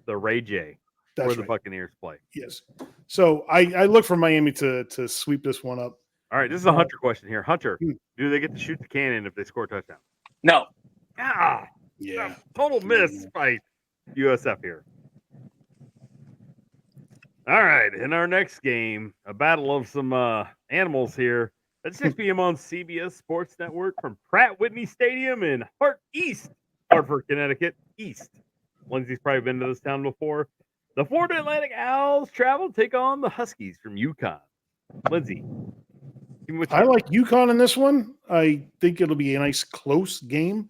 the Ray J, where the right. Buccaneers play. Yes. So I look for Miami to sweep this one up. All right, this is a Hunter question here. Hunter, do they get to shoot the cannon if they score a touchdown? No. Yeah. Total miss by USF here. All right, in our next game, a battle of some animals here. At 6 p.m. on CBS Sports Network from Pratt Whitney Stadium in Hartford, Connecticut, East. Lindsay's probably been to this town before. The Florida Atlantic Owls travel to take on the Huskies from UConn. Lindsay. I like UConn in this one. I think it'll be a nice close game.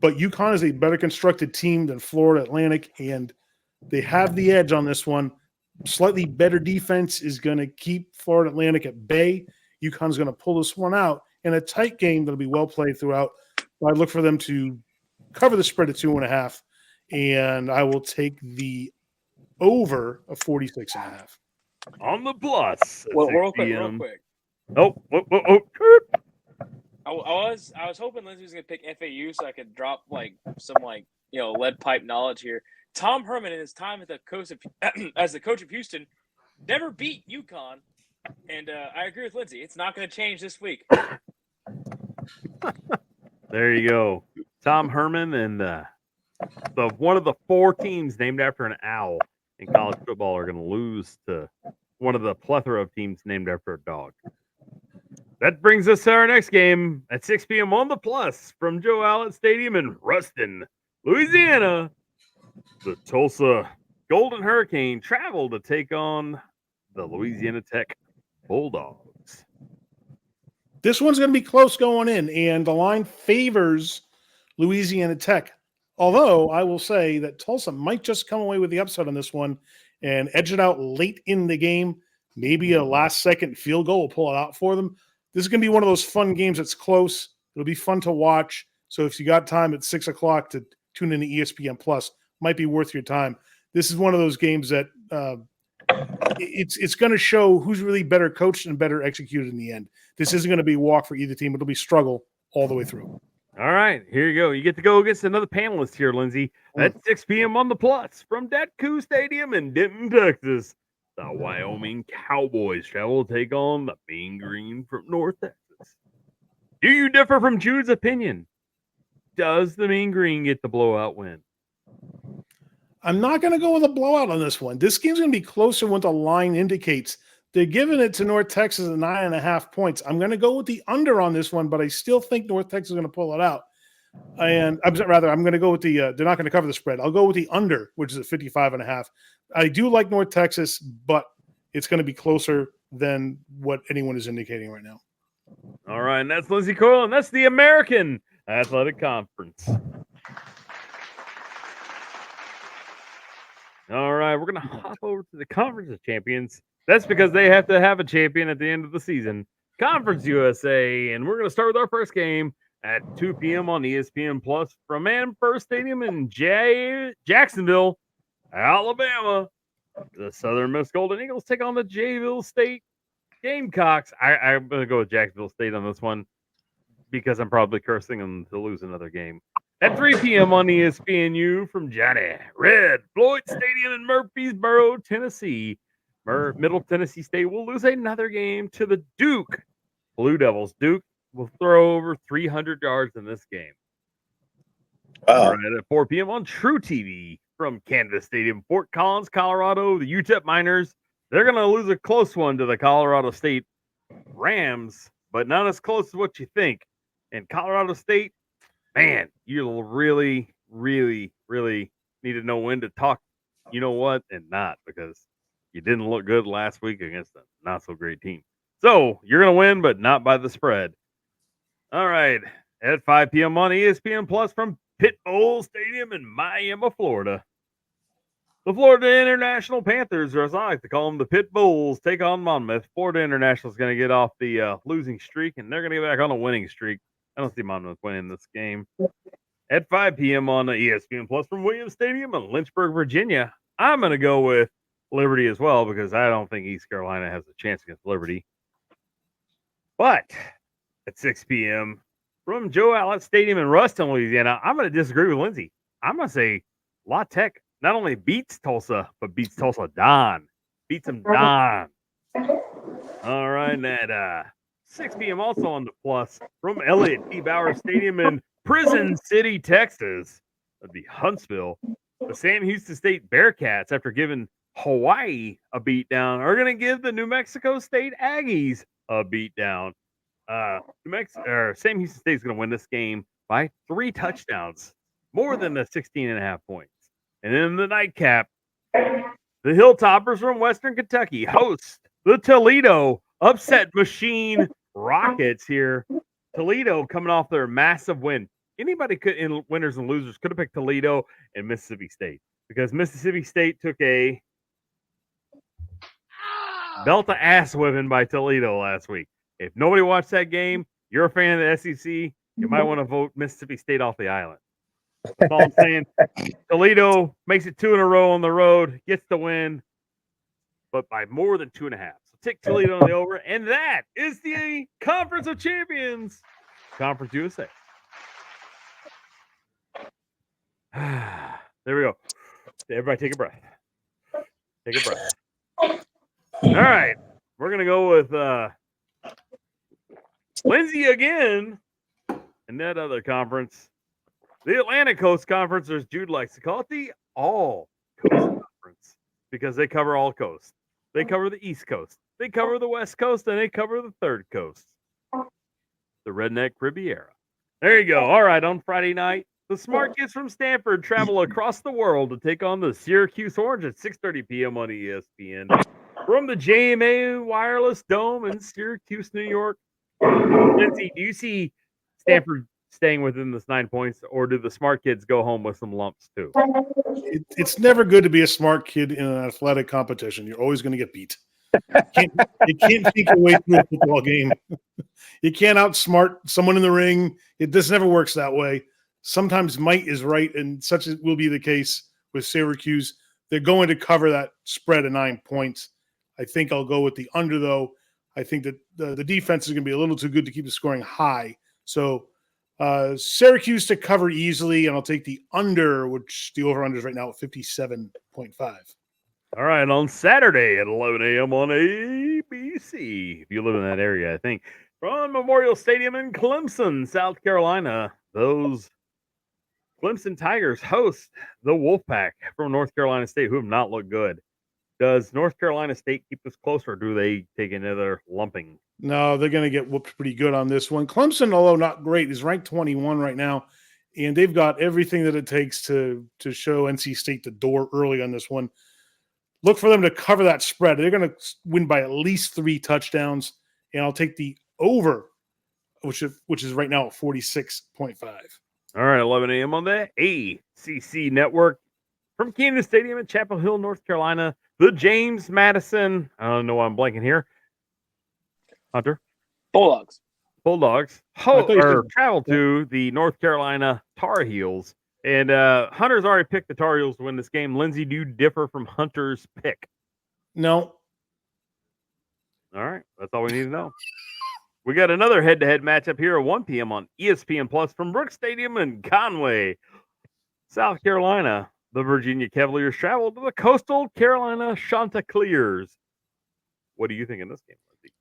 But UConn is a better constructed team than Florida Atlantic, and they have the edge on this one. Slightly better defense is going to keep Florida Atlantic at bay. UConn's going to pull this one out in a tight game that'll be well played throughout. I look for them to cover the spread of 2.5, and I will take the over of 46.5. On the plus. Well, real quick. I was hoping Lindsay was gonna pick FAU so I could drop some lead pipe knowledge here. Tom Herman, in his time as the coach of Houston, never beat UConn. And I agree with Lindsay. It's not going to change this week. There you go. Tom Herman and one of the 4 teams named after an owl in college football are going to lose to one of the plethora of teams named after a dog. That brings us to our next game at 6 p.m. on the Plus from Joe Allen Stadium in Ruston, Louisiana. The Tulsa Golden Hurricane travel to take on the Louisiana Tech Bulldogs. This one's going to be close going in, and the line favors Louisiana Tech. Although I will say that Tulsa might just come away with the upset on this one and edge it out late in the game. Maybe a last-second field goal will pull it out for them. This is going to be one of those fun games that's close. It'll be fun to watch. So if you got time at 6 o'clock to tune in to ESPN Plus, might be worth your time. This is one of those games that it's going to show who's really better coached and better executed in the end. This isn't going to be a walk for either team. It'll be struggle all the way through. All right, here you go. You get to go against another panelist here, Lindsay. At 6 p.m. on the Plus from Datku Stadium in Denton, Texas. The Wyoming Cowboys travel to take on the Mean Green from North Texas. Do you differ from Jude's opinion? Does the Mean Green get the blowout win? I'm not going to go with a blowout on this one. This game's going to be closer than what the line indicates. They're giving it to North Texas at 9.5 points. I'm going to go with the under on this one, but I still think North Texas is going to pull it out. And I'm going to go with the they're not going to cover the spread. I'll go with the under, which is at 55.5. I do like North Texas, but it's going to be closer than what anyone is indicating right now. All right, and that's Lindsay Coyle, and that's the American Athletic Conference. All right, we're going to hop over to the Conference of Champions. That's because they have to have a champion at the end of the season. Conference USA, and we're going to start with our first game at 2 p.m. on ESPN Plus from Man First Stadium in Jacksonville, Alabama. The Southern Miss Golden Eagles take on the Jayville State Gamecocks. I'm going to go with Jacksonville State on this one because I'm probably cursing them to lose another game. At 3 p.m. on ESPNU from Johnny Red Floyd Stadium in Murfreesboro, Tennessee. Middle Tennessee State will lose another game to the Duke Blue Devils. Duke will throw over 300 yards in this game. All right, at 4 p.m. on True TV from Canvas Stadium, Fort Collins, Colorado, the UTEP Miners. They're going to lose a close one to the Colorado State Rams, but not as close as what you think. And Colorado State, man, you'll really, really, really need to know when to talk, you know what, and not, because you didn't look good last week against a not-so-great team. So you're going to win, but not by the spread. All right, at 5 p.m. on ESPN Plus from Pit Bowl Stadium in Miami, Florida. The Florida International Panthers, or as I like to call them, the Pit Bulls, take on Monmouth. Florida International is going to get off the losing streak, and they're going to get back on a winning streak. I don't see Monmouth winning this game. At 5 p.m. on the ESPN Plus from Williams Stadium in Lynchburg, Virginia, I'm going to go with Liberty as well because I don't think East Carolina has a chance against Liberty. But at 6 p.m. from Joe Allen Stadium in Ruston, Louisiana, I'm going to disagree with Lindsay. I'm going to say La Tech not only beats Tulsa, but beats Tulsa Don. Beats them Don. All right, and at 6 p.m. also on the Plus from Elliott T. Bauer Stadium in Prison City, Texas. That'd be Huntsville. The Sam Houston State Bearcats, after giving Hawaii a beatdown, are going to give the New Mexico State Aggies a beatdown. Sam Houston State is going to win this game by 3 touchdowns, more than the 16.5 points. And in the nightcap, the Hilltoppers from Western Kentucky host the Toledo Upset Machine Rockets here. Toledo coming off their massive win. Anybody could, in winners and losers, could have picked Toledo and Mississippi State because Mississippi State took a belt of ass whipping by Toledo last week. If nobody watched that game, you're a fan of the SEC, you might want to vote Mississippi State off the island. That's all I'm saying. Toledo makes it 2 in a row on the road, gets the win, but by more than 2.5. So take Toledo on the over, and that is the Conference of Champions, Conference USA. There we go. Everybody take a breath. Take a breath. All right. We're going to go with Lindsay again in that other conference. The Atlantic Coast Conference, or as Jude likes to call it, the All Coast Conference, because they cover all coasts. They cover the East Coast, they cover the West Coast, and they cover the Third Coast, the Redneck Riviera. There you go. All right, on Friday night, the smart kids from Stanford travel across the world to take on the Syracuse Orange at 6:30 p.m. on ESPN from the JMA Wireless Dome in Syracuse, New York. Lindsay, do you see Stanford staying within this 9 points, or do the smart kids go home with some lumps too? It's never good to be a smart kid in an athletic competition. You're always going to get beat. You can't think your way through a football game. You can't outsmart someone in the ring. This never works that way. Sometimes might is right, and such will be the case with Syracuse. They're going to cover that spread of 9 points. I think I'll go with the under, though. I think that the defense is going to be a little too good to keep the scoring high. So Syracuse to cover easily, and I'll take the under, which the over-under is right now at 57.5. All right, on Saturday at 11 a.m. on ABC, if you live in that area, I think, from Memorial Stadium in Clemson, South Carolina, those Clemson Tigers host the Wolfpack from North Carolina State, who have not looked good. Does North Carolina State keep this close, or do they take another lumping? No, they're going to get whooped pretty good on this one. Clemson, although not great, is ranked 21 right now, and they've got everything that it takes to show NC State the door early on this one. Look for them to cover that spread. They're going to win by at least 3 touchdowns, and I'll take the over, which is right now at 46.5. All right, 11 a.m. on the ACC Network from Kansas Stadium in Chapel Hill, North Carolina. The James Madison, I don't know why I'm blanking here. Hunter? Bulldogs. Travel to the North Carolina Tar Heels. And Hunter's already picked the Tar Heels to win this game. Lindsay, do you differ from Hunter's pick? No. All right, that's all we need to know. We got another head-to-head matchup here at 1 p.m. on ESPN Plus from Brooks Stadium in Conway, South Carolina. The Virginia Cavaliers travel to the Coastal Carolina Chanticleers. What do you think in this game, Lindsay?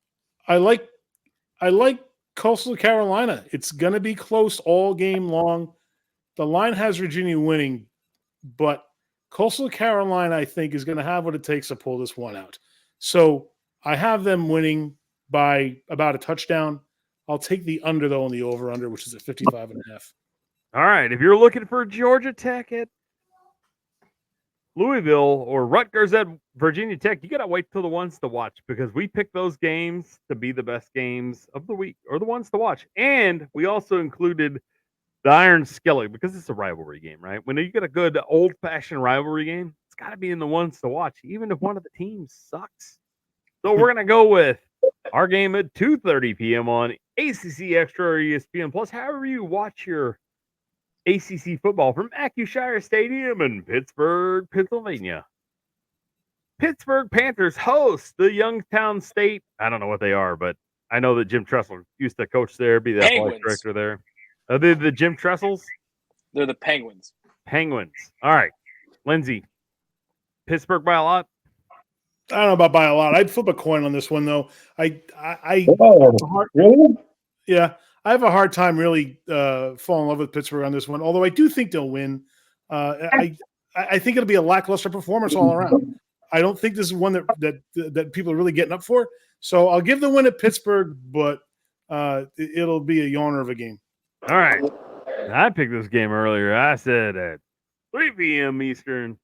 I like Coastal Carolina. It's going to be close all game long. The line has Virginia winning, but Coastal Carolina, I think, is going to have what it takes to pull this one out. So I have them winning by about a touchdown. I'll take the under, though, on the over-under, which is at 55.5. All right. If you're looking for Georgia Tech at Louisville or Rutgers at Virginia Tech, you got to wait till the ones to watch, because we pick those games to be the best games of the week, or the ones to watch. And we also included the Iron Skillet, because it's a rivalry game, right? When you get a good old-fashioned rivalry game, it's got to be in the ones to watch, even if one of the teams sucks. So we're going to go with our game at 2:30 p.m. on ACC Extra or ESPN Plus, however you watch your ACC football, from Accushire Stadium in Pittsburgh, Pennsylvania. Pittsburgh Panthers host the Youngstown State. I don't know what they are, but I know that Jim Tressel used to coach there, be the athletic director there. Are they the Jim Tressels? They're the Penguins. Penguins. All right. Lindsay, Pittsburgh by a lot? I don't know about by a lot. I'd flip a coin on this one, though. Really? Yeah, I have a hard time really falling in love with Pittsburgh on this one, although I do think they'll win. I think it'll be a lackluster performance all around. I don't think this is one that people are really getting up for. So I'll give the win at Pittsburgh, but it'll be a yawner of a game. All right. I picked this game earlier. I said at 3 p.m. Eastern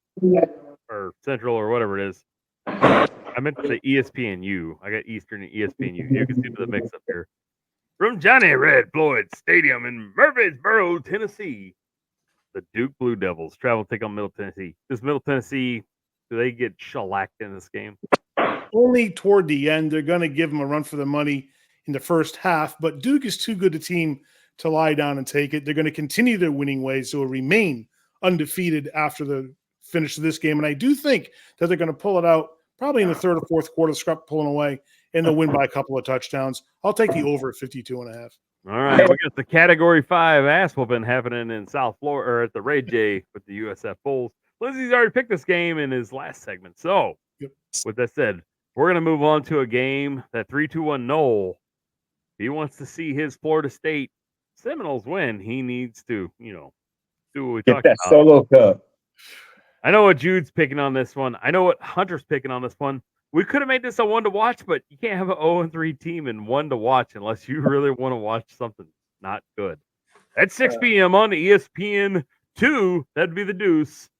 or Central or whatever it is. I meant to say ESPNU. I got Eastern and ESPNU. You can see the mix up here. From Johnny Red Floyd Stadium in Murfreesboro, Tennessee, the Duke Blue Devils travel to take on Middle Tennessee. Does Middle Tennessee, do they get shellacked in this game? Only toward the end. They're going to give them a run for the money in the first half, but Duke is too good a team to lie down and take it. They're going to continue their winning ways, so will remain undefeated after the finish of this game. And I do think that they're going to pull it out probably in the third or fourth quarter, scrap pulling away, and they'll win by a couple of touchdowns. I'll take the over at 52.5. All right, we got the Category 5 ass whooping happening in South Florida, or at the Ray J with the USF Bulls. Lindsay's already picked this game in his last segment. So, with that said, We're going to move on to a game that 3-2-1 Noel. He wants to see his Florida State Seminoles win. He needs to, do what we Get talked that about. solo cup. I know what Jude's picking on this one. I know what Hunter's picking on this one. We could have made this a 1 to watch, but you can't have an 0-3 team and 1 to watch unless you really want to watch something not good. At 6 p.m. on ESPN 2, that'd be the Deuce.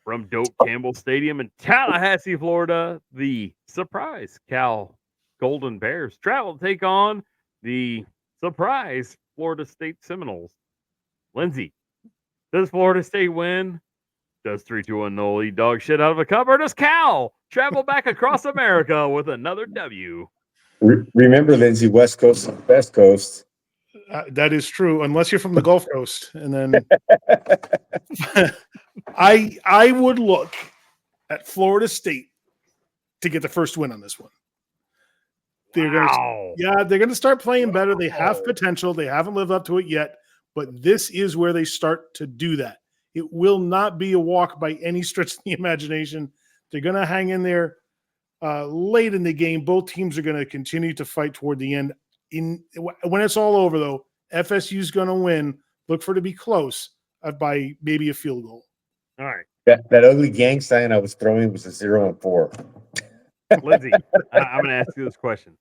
From Doak Campbell Stadium in Tallahassee, Florida, the surprise Cal Golden Bears travel to take on the surprise Florida State Seminoles. Lindsay, does Florida State win? Does 3-2-1 Noel eat dog shit out of a cup? Or does Cal travel back across America with another W? Remember, Lindsay, West Coast and Best Coast. That is true, unless you're from the Gulf Coast. And then I would look at Florida State to get the first win on this one. They're going to start playing better. They have potential. They haven't lived up to it yet, but this is where they start to do that. It will not be a walk by any stretch of the imagination. They're going to hang in there late in the game. Both teams are going to continue to fight toward the end. When it's all over, though, FSU is going to win. Look for it to be close by maybe a field goal. All right. That ugly gang sign I was throwing was a 0-4. Lindsay, I'm going to ask you this question.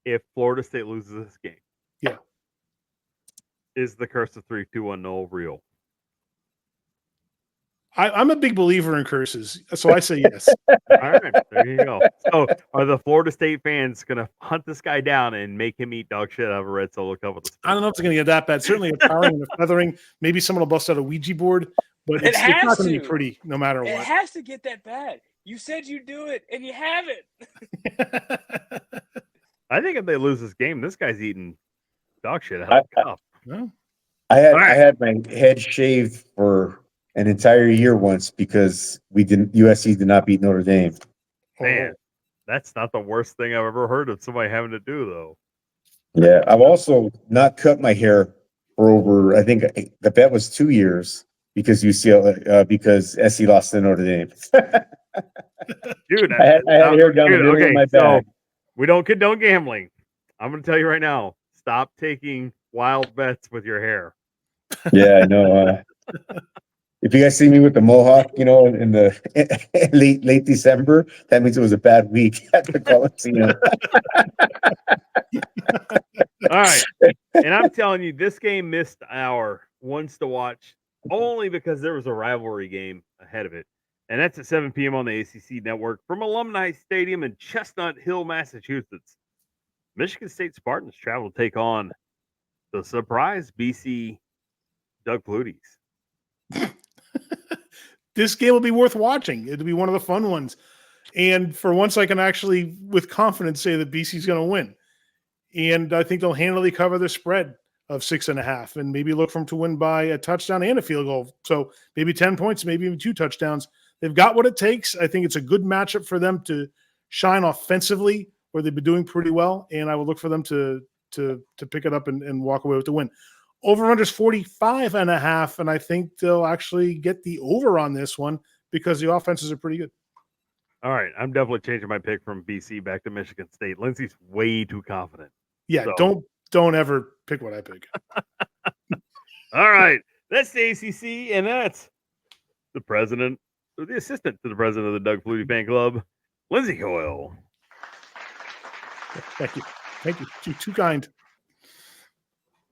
If Florida State loses this game, is the curse of 3-2-1 Noel real? I'm a big believer in curses, so I say yes. All right, there you go. So, are the Florida State fans going to hunt this guy down and make him eat dog shit out of a red solo cup with a spoon? I don't know if it's going to get that bad. Certainly a powering and a feathering. Maybe someone will bust out a Ouija board, but it's not going to be pretty no matter what. It has to get that bad. You said you'd do it, and you haven't. I think if they lose this game, this guy's eating dog shit out of a cup. No. I had my head shaved for an entire year once because USC did not beat Notre Dame. Man, that's not the worst thing I've ever heard of somebody having to do, though. Yeah, I've also not cut my hair for over, I think the bet was 2 years because because SC lost to Notre Dame. Dude, I had hair down the middle of my back. So we don't condone gambling. I'm going to tell you right now, stop taking wild bets with your hair. Yeah, I know. If you guys see me with the mohawk, in the late December, that means it was a bad week at the Coliseum. All right. And I'm telling you, this game missed our ones to watch only because there was a rivalry game ahead of it. And that's at 7 p.m. on the ACC network from Alumni Stadium in Chestnut Hill, Massachusetts. Michigan State Spartans travel to take on the surprise BC Doug Fluties. This game will be worth watching. It'll be one of the fun ones. And for once, I can actually, with confidence, say that BC's going to win. And I think they'll handily cover the spread of 6.5 and maybe look for them to win by a touchdown and a field goal. So maybe 10 points, maybe even 2 touchdowns. They've got what it takes. I think it's a good matchup for them to shine offensively, where they've been doing pretty well. And I would look for them to pick it up and walk away with the win. Over-under is 45.5, and I think they'll actually get the over on this one because the offenses are pretty good. All right, I'm definitely changing my pick from BC back to Michigan State. Lindsay's way too confident. Yeah, so. Don't ever pick what I pick. All right, that's the ACC, and that's the assistant to the president of the Doug Flutie Fan Club, Lindsay Coyle. Thank you. Too kind.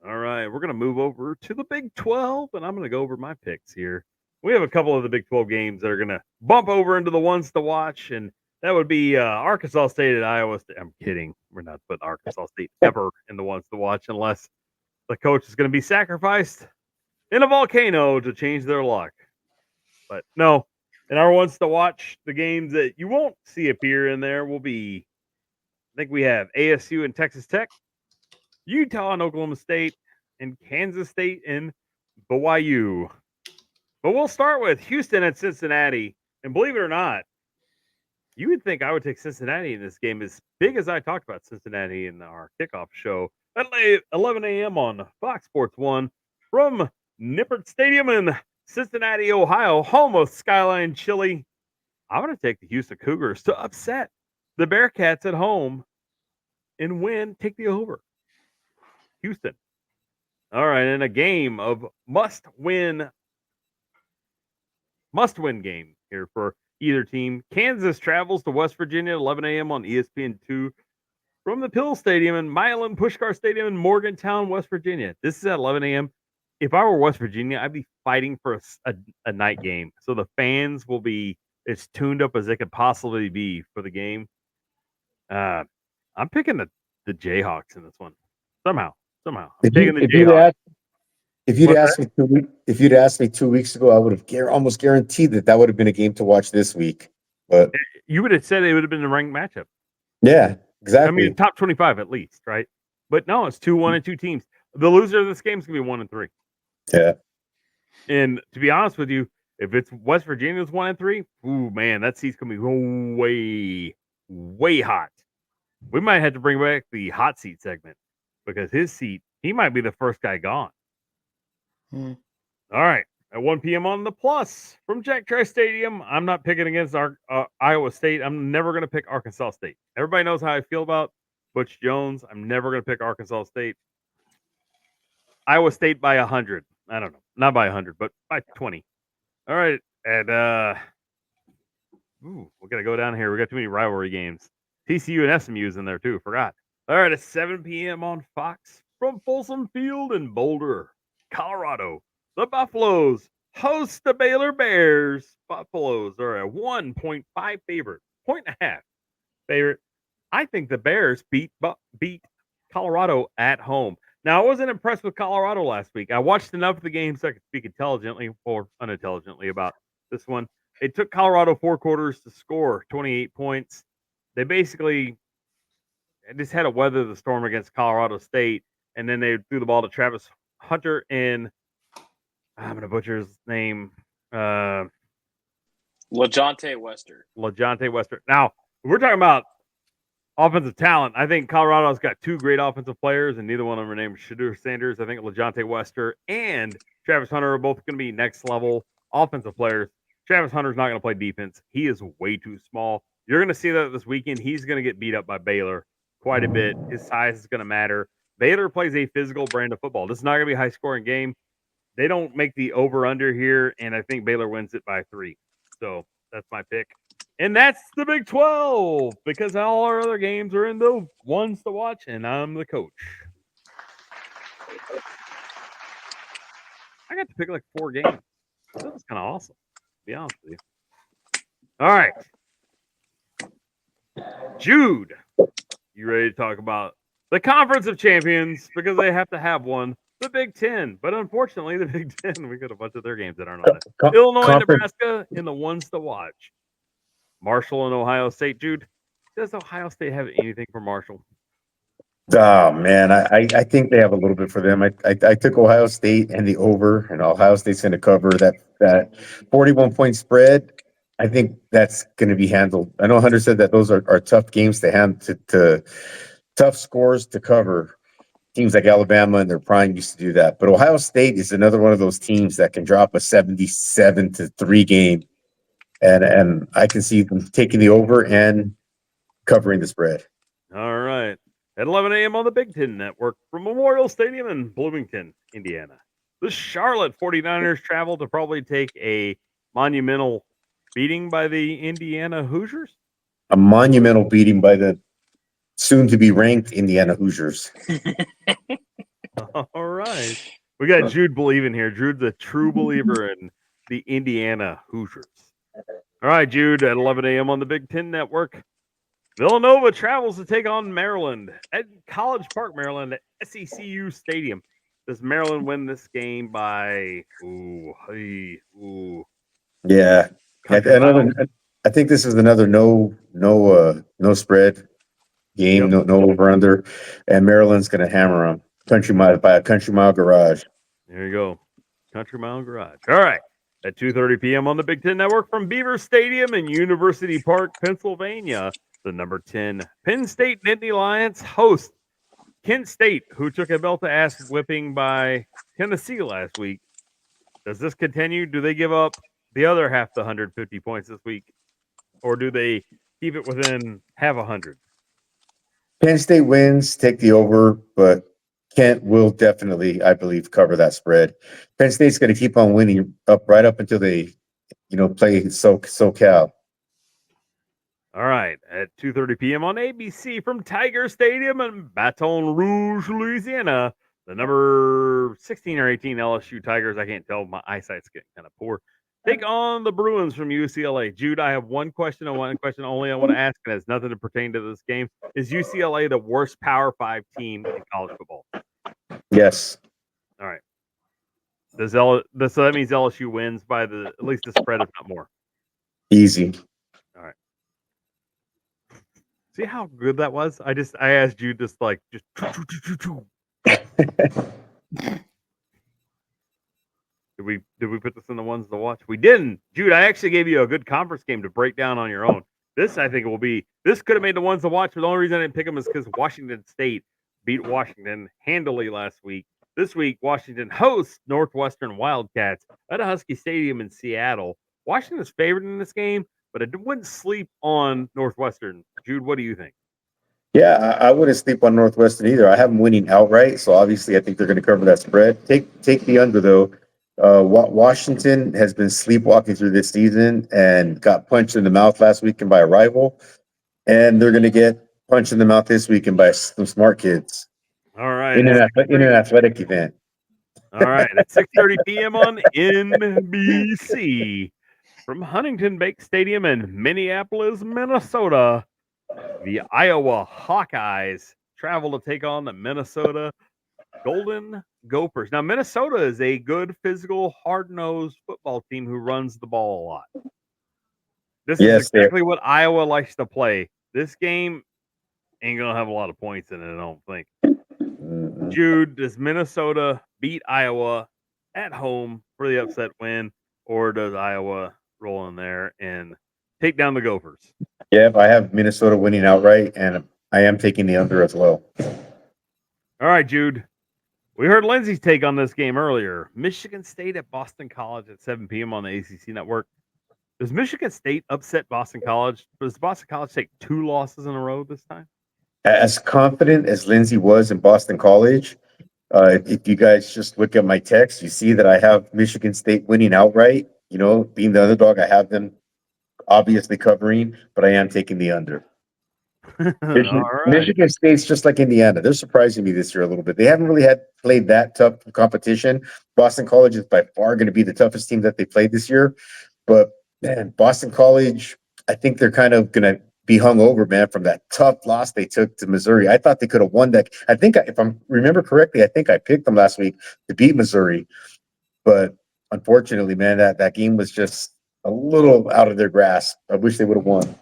All right, we're going to move over to the Big 12, and I'm going to go over my picks here. We have a couple of the Big 12 games that are going to bump over into the ones to watch, and that would be Arkansas State at Iowa State. I'm kidding. We're not putting Arkansas State ever in the ones to watch unless the coach is going to be sacrificed in a volcano to change their luck. But no, in our ones to watch, the games that you won't see appear in there will be, I think we have ASU and Texas Tech, Utah and Oklahoma State, and Kansas State and BYU. But we'll start with Houston at Cincinnati. And believe it or not, you would think I would take Cincinnati in this game, as big as I talked about Cincinnati in our kickoff show at 11 a.m. on Fox Sports 1 from Nippert Stadium in Cincinnati, Ohio, home of Skyline Chili. I'm going to take the Houston Cougars to upset the Bearcats at home and win. Take the over. Houston. All right, in a game of must-win game here for either team. Kansas travels to West Virginia at 11 a.m. on ESPN2 from the Pill Stadium and Milan Pushkar Stadium in Morgantown, West Virginia. This is at 11 a.m. If I were West Virginia, I'd be fighting for a night game. So the fans will be as tuned up as they could possibly be for the game. I'm picking the Jayhawks in this one. Somehow. I'm taking the Jayhawks. If you'd asked me 2 weeks ago, I would have almost guaranteed that would have been a game to watch this week. But you would have said it would have been a ranked matchup. Yeah, exactly. I mean, top 25 at least, right? But no, it's 2 1-2 teams. The loser of this game is going to be 1-3. Yeah. And to be honest with you, if it's West Virginia's 1-3, ooh man, that seat's going to be way, way hot. We might have to bring back the hot seat segment because his seat, he might be the first guy gone. All right. At 1 p.m. on the Plus from Jack Trice Stadium, I'm not picking against our Iowa State. I'm never going to pick Arkansas State. Everybody knows how I feel about Butch Jones. I'm never going to pick Arkansas State. Iowa State by 100. I don't know. Not by 100, but by 20. All right. And we're going to go down here. We got too many rivalry games. TCU and SMU's in there too. Forgot. All right. At 7 p.m. on Fox from Folsom Field in Boulder, Colorado. The Buffaloes host the Baylor Bears. Buffaloes are a 1.5 favorite, 1.5 favorite. I think the Bears beat Colorado at home. Now, I wasn't impressed with Colorado last week. I watched enough of the game so I could speak intelligently or unintelligently about this one. It took Colorado 4 quarters to score 28 points. They basically just had to weather the storm against Colorado State, and then they threw the ball to Travis Hunter and I'm going to butcher his name. LaJonte Wester. LaJonte Wester. Now, we're talking about offensive talent. I think Colorado's got 2 great offensive players, and neither one of them are named Shedeur Sanders. I think LaJonte Wester and Travis Hunter are both going to be next level offensive players. Travis Hunter's not going to play defense. He is way too small. You're going to see that this weekend. He's going to get beat up by Baylor quite a bit. His size is going to matter. Baylor plays a physical brand of football. This is not going to be a high-scoring game. They don't make the over-under here, and I think Baylor wins it by 3. So that's my pick. And that's the Big 12 because all our other games are in the ones to watch, and I'm the coach. I got to pick like 4 games. That was kind of awesome, to be honest with you. All right. Jude, you ready to talk about the Conference of Champions because they have to have one? The Big 10, but unfortunately, the Big 10, we got a bunch of their games that aren't on it. Illinois, Nebraska, in the ones to watch. Marshall and Ohio State. Jude, does Ohio State have anything for Marshall? Oh man, I think they have a little bit for them. I took Ohio State and the over, and Ohio State's going to cover that 41-point spread. I think that's going to be handled. I know Hunter said that those are tough games to handle, to tough scores to cover. Teams like Alabama and their prime used to do that. But Ohio State is another one of those teams that can drop a 77-3 game. And I can see them taking the over and covering the spread. All right. At 11 a.m. on the Big Ten Network from Memorial Stadium in Bloomington, Indiana. The Charlotte 49ers travel to probably take a monumental beating by the Indiana Hoosiers. A monumental beating by the soon-to-be ranked Indiana Hoosiers. All right. We got Jude believing here. Jude's a true believer in the Indiana Hoosiers. All right, Jude, at 11 a.m. on the Big Ten Network. Villanova travels to take on Maryland at College Park, Maryland, at SECU Stadium. Does Maryland win this game by Yeah. I think this is another no spread game, no over under, and Maryland's going to hammer them by a country mile garage. There you go, country mile garage. All right, at 2:30 p.m. on the Big Ten Network from Beaver Stadium in University Park, Pennsylvania, the number 10 Penn State Nittany Lions host Kent State, who took a belt-to-ass whipping by Tennessee last week. Does this continue? Do they give up the other half the 150 points this week? or do they keep it within half 100? Penn State wins, take the over, but Kent will definitely, I believe, cover that spread. Penn State's going to keep on winning right up until they, play SoCal. All right, at 2:30 p.m. on ABC from Tiger Stadium in Baton Rouge, Louisiana, the number 16 or 18 LSU Tigers, I can't tell, my eyesight's getting kind of poor, take on the Bruins from UCLA. Jude, I have one question and one question only I want to ask, and it has nothing to pertain to this game. Is UCLA the worst Power 5 team in college football? Yes. All right. So that means LSU wins by at least the spread, if not more. Easy. All right. See how good that was? I asked you just. Did we put this in the ones to watch? We didn't. Jude, I actually gave you a good conference game to break down on your own. This, I think, this could have made the ones to watch, but the only reason I didn't pick them is because Washington State beat Washington handily last week. This week, Washington hosts Northwestern Wildcats at a Husky Stadium in Seattle. Washington is favored in this game, but I wouldn't sleep on Northwestern. Jude, what do you think? Yeah, I wouldn't sleep on Northwestern either. I have them winning outright, so obviously I think they're going to cover that spread. Take the under though. Washington has been sleepwalking through this season and got punched in the mouth last weekend by a rival, and they're going to get punched in the mouth this weekend by some smart kids. All right, in an athletic event. All right, at 6:30 p.m. on NBC from Huntington Bank Stadium in Minneapolis, Minnesota, the Iowa Hawkeyes travel to take on the Minnesota Golden Gophers. Now, Minnesota is a good, physical, hard-nosed football team who runs the ball a lot. This is exactly what Iowa likes to play. This game ain't going to have a lot of points in it, I don't think. Jude, does Minnesota beat Iowa at home for the upset win, or does Iowa roll in there and take down the Gophers? Yeah, I have Minnesota winning outright, and I am taking the under as well. All right, Jude. We heard Lindsay's take on this game earlier. Michigan State at Boston College at 7 p.m. on the ACC network. Does Michigan State upset Boston College? Does Boston College take 2 losses in a row this time? As confident as Lindsay was in Boston College, if you guys just look at my text, you see that I have Michigan State winning outright. Being the underdog, I have them obviously covering, but I am taking the under. Michigan State's just like Indiana. They're surprising me this year a little bit. They haven't really played that tough competition. Boston College is by far going to be the toughest team that they played this year. But man, Boston College, I think they're kind of going to be hung over, man, from that tough loss they took to Missouri. I thought they could have won that. I think, if I remember correctly, I think I picked them last week to beat Missouri. But unfortunately, man, that game was just a little out of their grasp. I wish they would have won.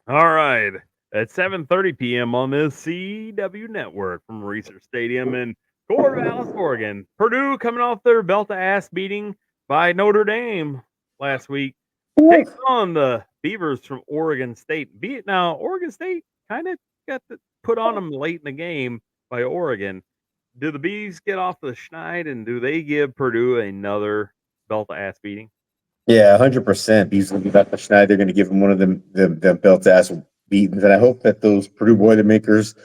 All right. At 7:30 p.m. on the CW network from Research Stadium in Corvallis, Oregon. Purdue coming off their belt-to-ass beating by Notre Dame last week. Takes on the Beavers from Oregon State. Now, Oregon State kind of got put on them late in the game by Oregon. Do the Bees get off the schneid, and do they give Purdue another belt-to-ass beating? Yeah, 100%. Bees will be back the schneid. They're going to give them one of them the belt-to-ass beatings, and I hope that those Purdue Boilermakers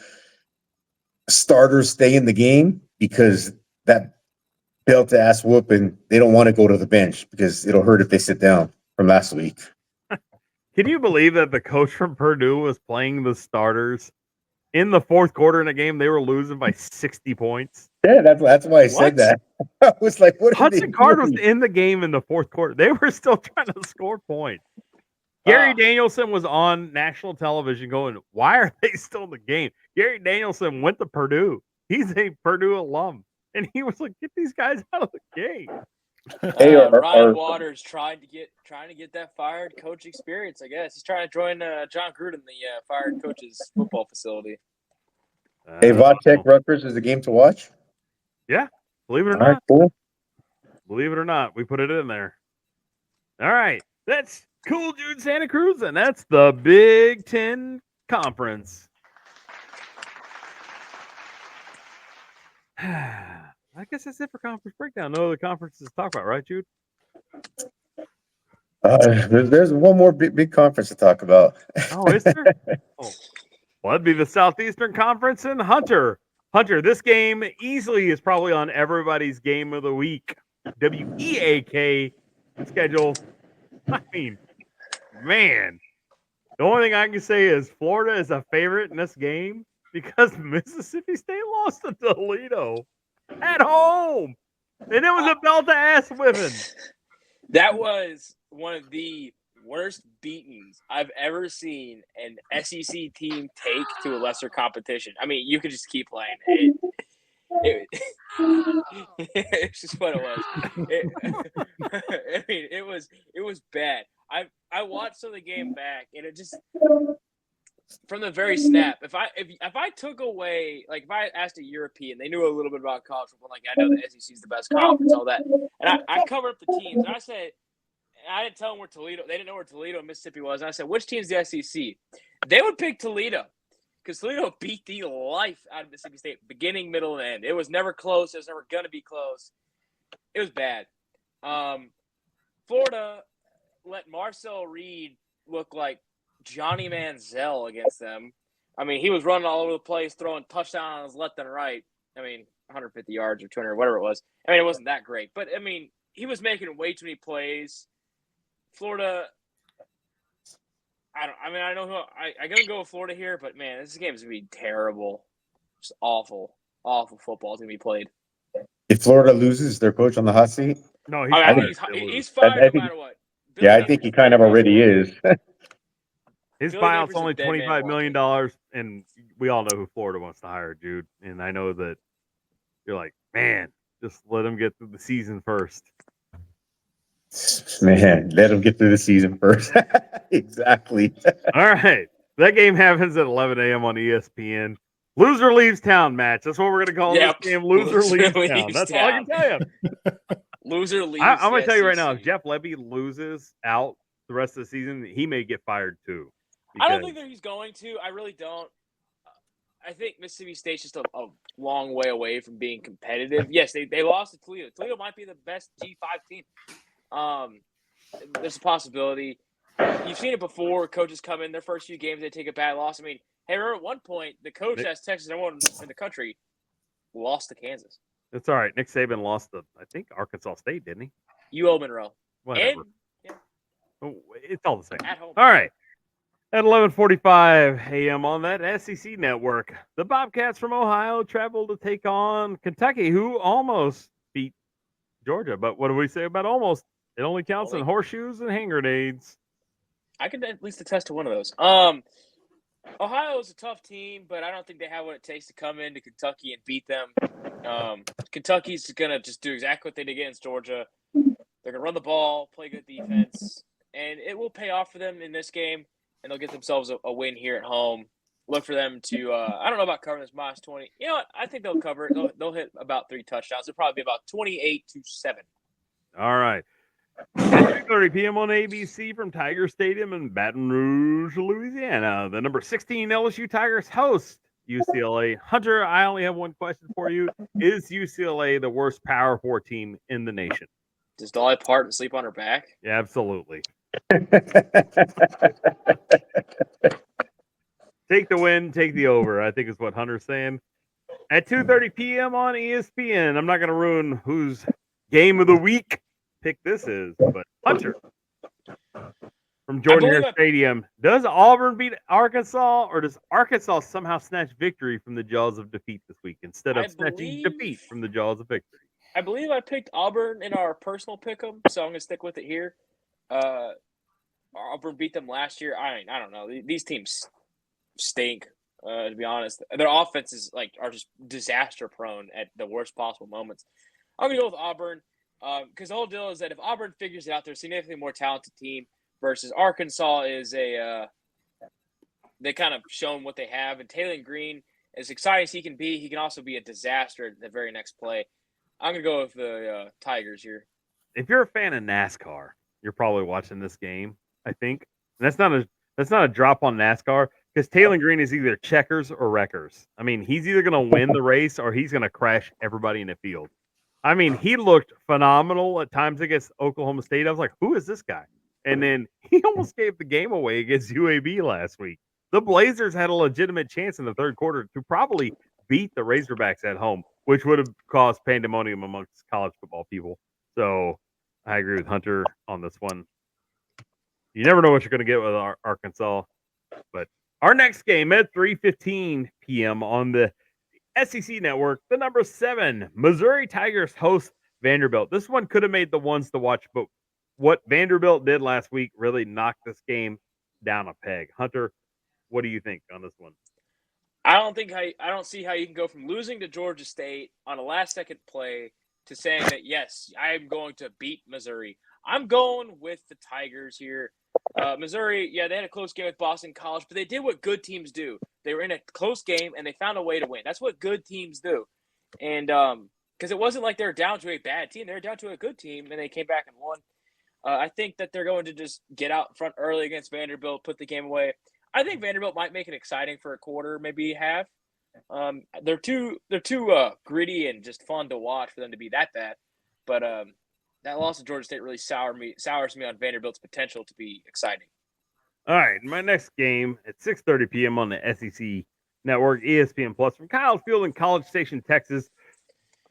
starters stay in the game, because that belt-to-ass whooping, they don't want to go to the bench because it'll hurt if they sit down from last week. Can you believe that the coach from Purdue was playing the starters in the fourth quarter in a game they were losing by 60 points? Yeah, that's why I said that. I was like, what? Hudson Card was in the game in the fourth quarter. They were still trying to score points. Gary Danielson was on national television going, why are they still in the game? Gary Danielson went to Purdue. He's a Purdue alum. And he was like, get these guys out of the game. Ryan Waters trying to get that fired coach experience, I guess. He's trying to join John Gruden, the fired coach's football facility. Hey, Vodtech Rutgers is a game to watch? Yeah, believe it or not. Right, cool. Believe it or not, we put it in there. All right, that's cool, Jude Santa Cruz, and that's the Big Ten Conference. I guess that's it for conference breakdown. No other conferences to talk about, right, Jude? There's one more big conference to talk about. Oh, is there? Oh, well, that'd be the Southeastern Conference and Hunter. Hunter, this game easily is probably on everybody's game of the week. WEAK schedule. I mean, man, the only thing I can say is Florida is a favorite in this game because Mississippi State lost to Toledo at home. And it was a belt to ass whipping. That was one of the worst beatings I've ever seen an SEC team take to a lesser competition. I mean, you could just keep playing. It's just what it was. I mean, it was bad. I watched some of the game back, and it just from the very snap. If I took away, like, if I asked a European, they knew a little bit about college football. Like, I know the SEC is the best conference, all that, and I covered up the teams, and I said. I didn't tell them where Toledo. They didn't know where Toledo and Mississippi was. And I said, "Which team's the SEC?" They would pick Toledo because Toledo beat the life out of Mississippi State, beginning, middle, and end. It was never close. It was never going to be close. It was bad. Florida let Marcel Reed look like Johnny Manziel against them. I mean, he was running all over the place, throwing touchdowns left and right. I mean, 150 yards or 200, whatever it was. I mean, it wasn't that great, but I mean, he was making way too many plays. Florida, I know who I'm gonna go with Florida here, but man, this game is gonna be terrible. Just awful football is gonna be played. If Florida loses, their coach on the hot seat. No, he's fired no matter what. Yeah, I think he kind of already is. His buyout's only $25 million, and we all know who Florida wants to hire, Jude. And I know that you're like, man, just let him get through the season first. Man, let him get through the season first. Exactly. All right. That game happens at 11 a.m. on ESPN. Loser leaves town match. That's what we're going to call this game. Loser leaves town. That's all I can tell you. Loser leaves. I'm going to tell you right now, if Jeff Lebby loses out the rest of the season, he may get fired too. I don't think that he's going to. I really don't. I think Mississippi State's just a long way away from being competitive. Yes, they lost to Toledo. Toledo might be the best G5 team. There's a possibility. You've seen it before. Coaches come in their first few games, they take a bad loss. I mean, hey, remember at one point the coach that's Texas #1 in the country lost to Kansas. It's all right. Nick Saban lost to, I think, Arkansas State, didn't he? UO Monroe. Whatever. And, it's all the same. At home. All right. At 11:45 a.m. on that SEC network, the Bobcats from Ohio travel to take on Kentucky, who almost beat Georgia. But what do we say about almost? It only counts in horseshoes and hand grenades. I can at least attest to one of those. Ohio is a tough team, but I don't think they have what it takes to come into Kentucky and beat them. Kentucky's going to just do exactly what they did against Georgia. They're going to run the ball, play good defense, and it will pay off for them in this game, and they'll get themselves a win here at home. Look for them to I don't know about covering this minus 20. You know what? I think they'll cover it. They'll hit about 3 touchdowns. It'll probably be about 28-7. All right. At 2:30 p.m. on ABC from Tiger Stadium in Baton Rouge, Louisiana, the number 16 LSU Tigers host UCLA. Hunter, I only have one question for you. Is UCLA the worst Power 4 team in the nation? Does Dolly Parton sleep on her back? Yeah, absolutely. Take the win, take the over, I think is what Hunter's saying. At 2:30 p.m. on ESPN, I'm not going to ruin whose game of the week pick this is, but Hunter from Jordan Hare Stadium. Does Auburn beat Arkansas, or does Arkansas somehow snatch victory from the jaws of defeat this week instead of snatching defeat from the jaws of victory? I believe I picked Auburn in our personal pick'em, so I'm going to stick with it here. Auburn beat them last year. I don't know. These teams stink, to be honest. Their offenses are just disaster prone at the worst possible moments. I'm going to go with Auburn. Because the whole deal is that if Auburn figures it out, they're a significantly more talented team versus Arkansas is they kind of shown what they have. And Taylor Green, as exciting as he can be, he can also be a disaster at the very next play. I'm going to go with the Tigers here. If you're a fan of NASCAR, you're probably watching this game, I think. And that's not a drop on NASCAR because Taylor Green is either checkers or wreckers. I mean, he's either going to win the race or he's going to crash everybody in the field. I mean, he looked phenomenal at times against Oklahoma State. I was like, who is this guy? And then he almost gave the game away against UAB last week. The Blazers had a legitimate chance in the third quarter to probably beat the Razorbacks at home, which would have caused pandemonium amongst college football people. So I agree with Hunter on this one. You never know what you're going to get with Arkansas. But our next game at 3:15 p.m. on the SEC Network, the number 7 Missouri Tigers host Vanderbilt. This one could have made the ones to watch, but what Vanderbilt did last week really knocked this game down a peg. Hunter, what do you think on this one? I don't see how you can go from losing to Georgia State on a last second play to saying that yes, I am going to beat Missouri. I'm going with the Tigers here. Missouri, yeah, they had a close game with Boston College, but they did what good teams do. They were in a close game and they found a way to win. That's what good teams do. And because it wasn't like they were down to a bad team, they were down to a good team and they came back and won. I think that they're going to just get out front early against Vanderbilt, put the game away. I think Vanderbilt might make it exciting for a quarter, maybe half. They're too gritty and just fun to watch for them to be that bad. But that loss to Georgia State really sours me on Vanderbilt's potential to be exciting. All right, my next game at 6:30 p.m. on the SEC Network, ESPN Plus, from Kyle Field in College Station, Texas.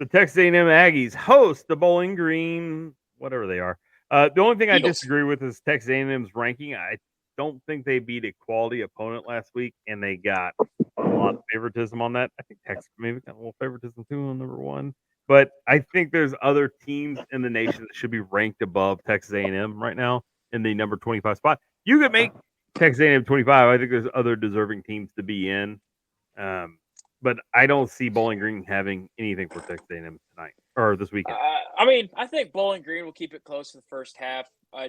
The Texas A&M Aggies host the Bowling Green, whatever they are. The only thing I Eagles. disagree with is Texas A&M's ranking. I don't think they beat a quality opponent last week, and they got a lot of favoritism on that. I think Texas maybe got a little favoritism too on number 1. But I think there's other teams in the nation that should be ranked above Texas A&M right now in the number 25 spot. You could make Texas A&M 25. I think there's other deserving teams to be in. But I don't see Bowling Green having anything for Texas A&M tonight or this weekend. I think Bowling Green will keep it close to the first half.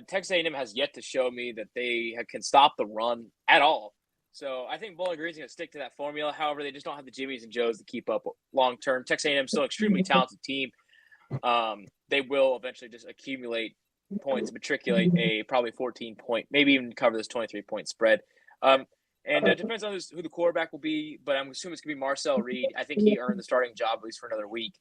Texas A&M has yet to show me that they can stop the run at all. So I think Bowling Green's going to stick to that formula. However, they just don't have the Jimmies and Joes to keep up long term. Texas A&M is still an extremely talented team. They will eventually just accumulate points, matriculate a probably 14-point, maybe even cover this 23-point spread. And it depends on who the quarterback will be, but I'm assuming it's going to be Marcel Reed. I think he earned the starting job at least for another week.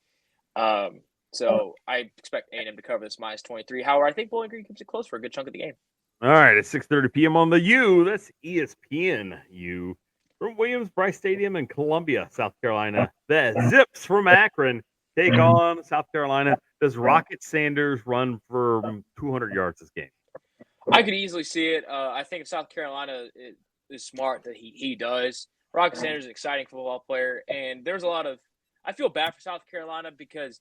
So I expect A&M to cover this minus 23. However, I think Bowling Green keeps it close for a good chunk of the game. All right, at 6:30 p.m. on the U, that's ESPN U, from Williams-Brice Stadium in Columbia, South Carolina. The Zips from Akron take on South Carolina. Does Rocket Sanders run for 200 yards this game? I could easily see it. I think if South Carolina is smart, that he does. Rocket Sanders is an exciting football player, and there's a lot of – I feel bad for South Carolina because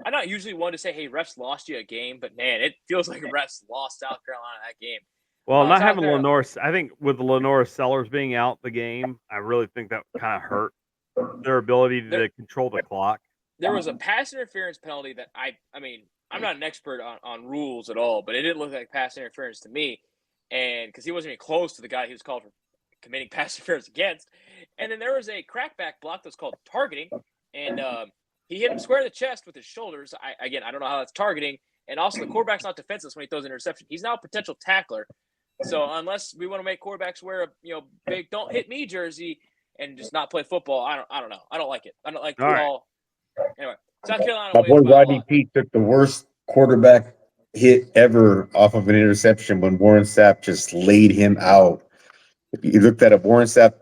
I'm not usually one to say, hey, refs lost you a game, but, man, it feels like refs lost South Carolina that game. Well, not having Lenore – I think with Lenore Sellers being out the game, I really think that kind of hurt their ability to control the clock. There was a pass interference penalty that I mean, I'm not an expert on rules at all, but it didn't look like pass interference to me. And because he wasn't even close to the guy he was called for committing pass interference against. And then there was a crackback block that's called targeting. And he hit him square in the chest with his shoulders. I don't know how that's targeting. And also the quarterback's not defenseless when he throws an interception. He's now a potential tackler. So unless we want to make quarterbacks wear a big "don't hit me" jersey and just not play football, I don't know. I don't like it. I don't like football. Anyway, South Carolina. My boy Rodney Peete took the worst quarterback hit ever off of an interception when Warren Sapp just laid him out. If you looked at it, Warren Sapp.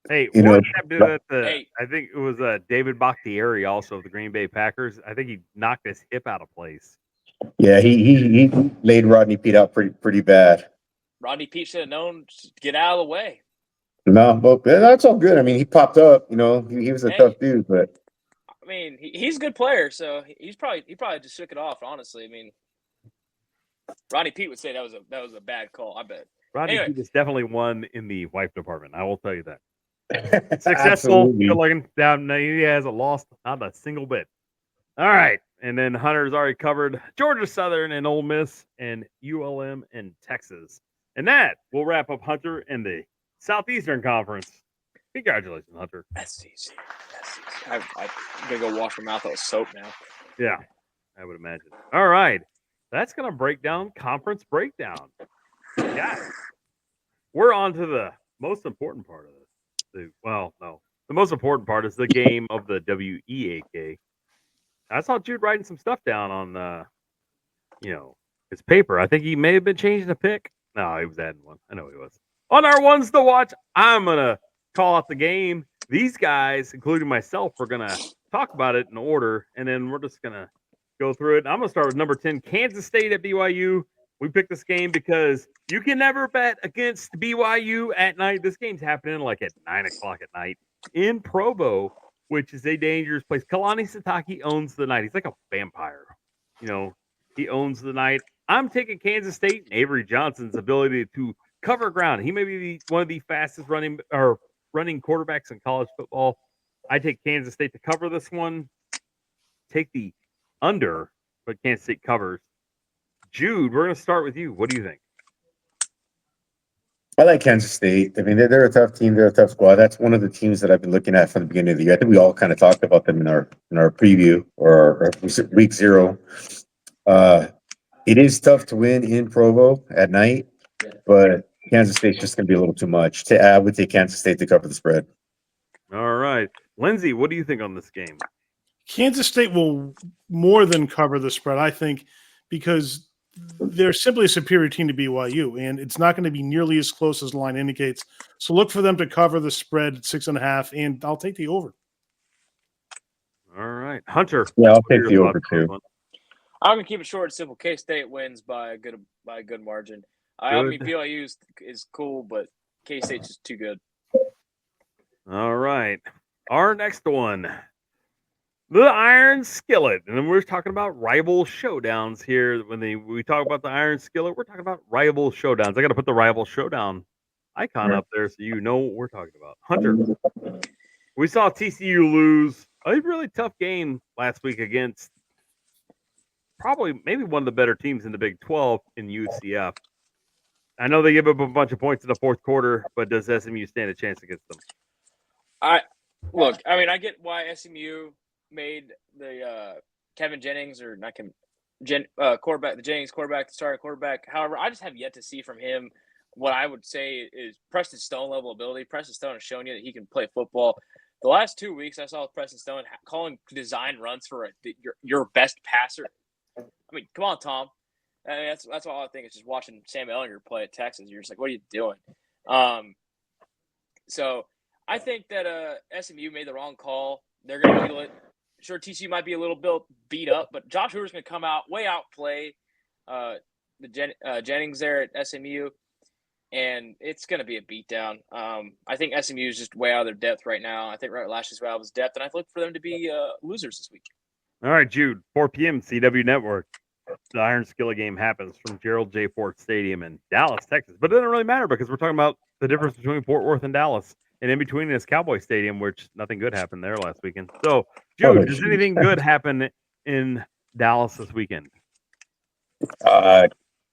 Hey, Warren Sapp did that. I think it was David Bakhtiari, also of the Green Bay Packers. I think he knocked his hip out of place. Yeah, he laid Rodney Peete out pretty bad. Rodney Peete should have known to get out of the way. No, but that's all good. I mean, he popped up. He was a tough dude, but. I mean, he's a good player, so he probably just shook it off. Honestly, I mean, Rodney Peete would say that was a bad call. I bet. Rodney Peete is definitely one in the wife department. I will tell you that. Successful, good looking. Down, he hasn't lost not a single bit. All right, and then Hunter's already covered Georgia Southern and Ole Miss and ULM and Texas, and that will wrap up Hunter and the Southeastern Conference. Congratulations, Hunter. That's easy. I'm going to go wash my mouth with soap now. Yeah, I would imagine. All right. That's going to break down conference breakdown. Yeah. We're on to the most important part of this. The most important part is the game of the WEAK. I saw Jude writing some stuff down on, his paper. I think he may have been changing a pick. No, he was adding one. I know he was. On our ones to watch, I'm going to call out the game. These guys, including myself, are going to talk about it in order, and then we're just going to go through it. I'm going to start with number 10, Kansas State at BYU. We picked this game because you can never bet against BYU at night. This game's happening like at 9 o'clock at night in Provo, which is a dangerous place. Kalani Sitake owns the night. He's like a vampire. You know, he owns the night. I'm taking Kansas State and Avery Johnson's ability to cover ground. He may be one of the fastest running quarterbacks in college football. I take Kansas State to cover this one. Take the under, but Kansas State covers. Jude, we're going to start with you. What do you think? I like Kansas State. I mean, they're a tough team. They're a tough squad. That's one of the teams that I've been looking at from the beginning of the year. I think we all kind of talked about them in our preview or week 0. It is tough to win in Provo at night, but Kansas State's just going to be a little too much. I would take Kansas State to cover the spread. All right. Lindsay, what do you think on this game? Kansas State will more than cover the spread, I think, because they're simply a superior team to BYU, and it's not going to be nearly as close as the line indicates. So look for them to cover the spread at 6.5, and I'll take the over. All right. Hunter. Yeah, I'll take the over too. I'm gonna keep it short and simple. K-State wins by a good margin. I mean, BYU is cool, but K-State's just too good. All right. Our next one, the Iron Skillet. And then we're talking about rival showdowns here. When we talk about the Iron Skillet, we're talking about rival showdowns. I got to put the rival showdown icon up there so you know what we're talking about. Hunter, we saw TCU lose a really tough game last week against maybe one of the better teams in the Big 12 in UCF. I know they give up a bunch of points in the fourth quarter, but does SMU stand a chance against them? I get why SMU made the Kevin Jennings or not Kevin quarterback, the Jennings quarterback, the starting quarterback. However, I just have yet to see from him what I would say is Preston Stone level ability. Preston Stone has shown you that he can play football. The last 2 weeks, I saw Preston Stone calling design runs for your best passer. I mean, come on, Tom. I mean, that's all I think is just watching Sam Ehlinger play at Texas. You're just like, what are you doing? So I think that SMU made the wrong call. They're going to feel it. Sure, TCU might be a little beat up, but Josh Hoover's going to come out, way outplay Jennings there at SMU, and it's going to be a beatdown. I think SMU is just way out of their depth right now. I think last year's way out of his depth, and I look for them to be losers this week. All right, Jude, 4 p.m. CW Network. The Iron Skillet game happens from Gerald J. Ford Stadium in Dallas, Texas. But it doesn't really matter because we're talking about the difference between Fort Worth and Dallas. And in between is Cowboy Stadium, which nothing good happened there last weekend. So, Jude, does anything good happen in Dallas this weekend?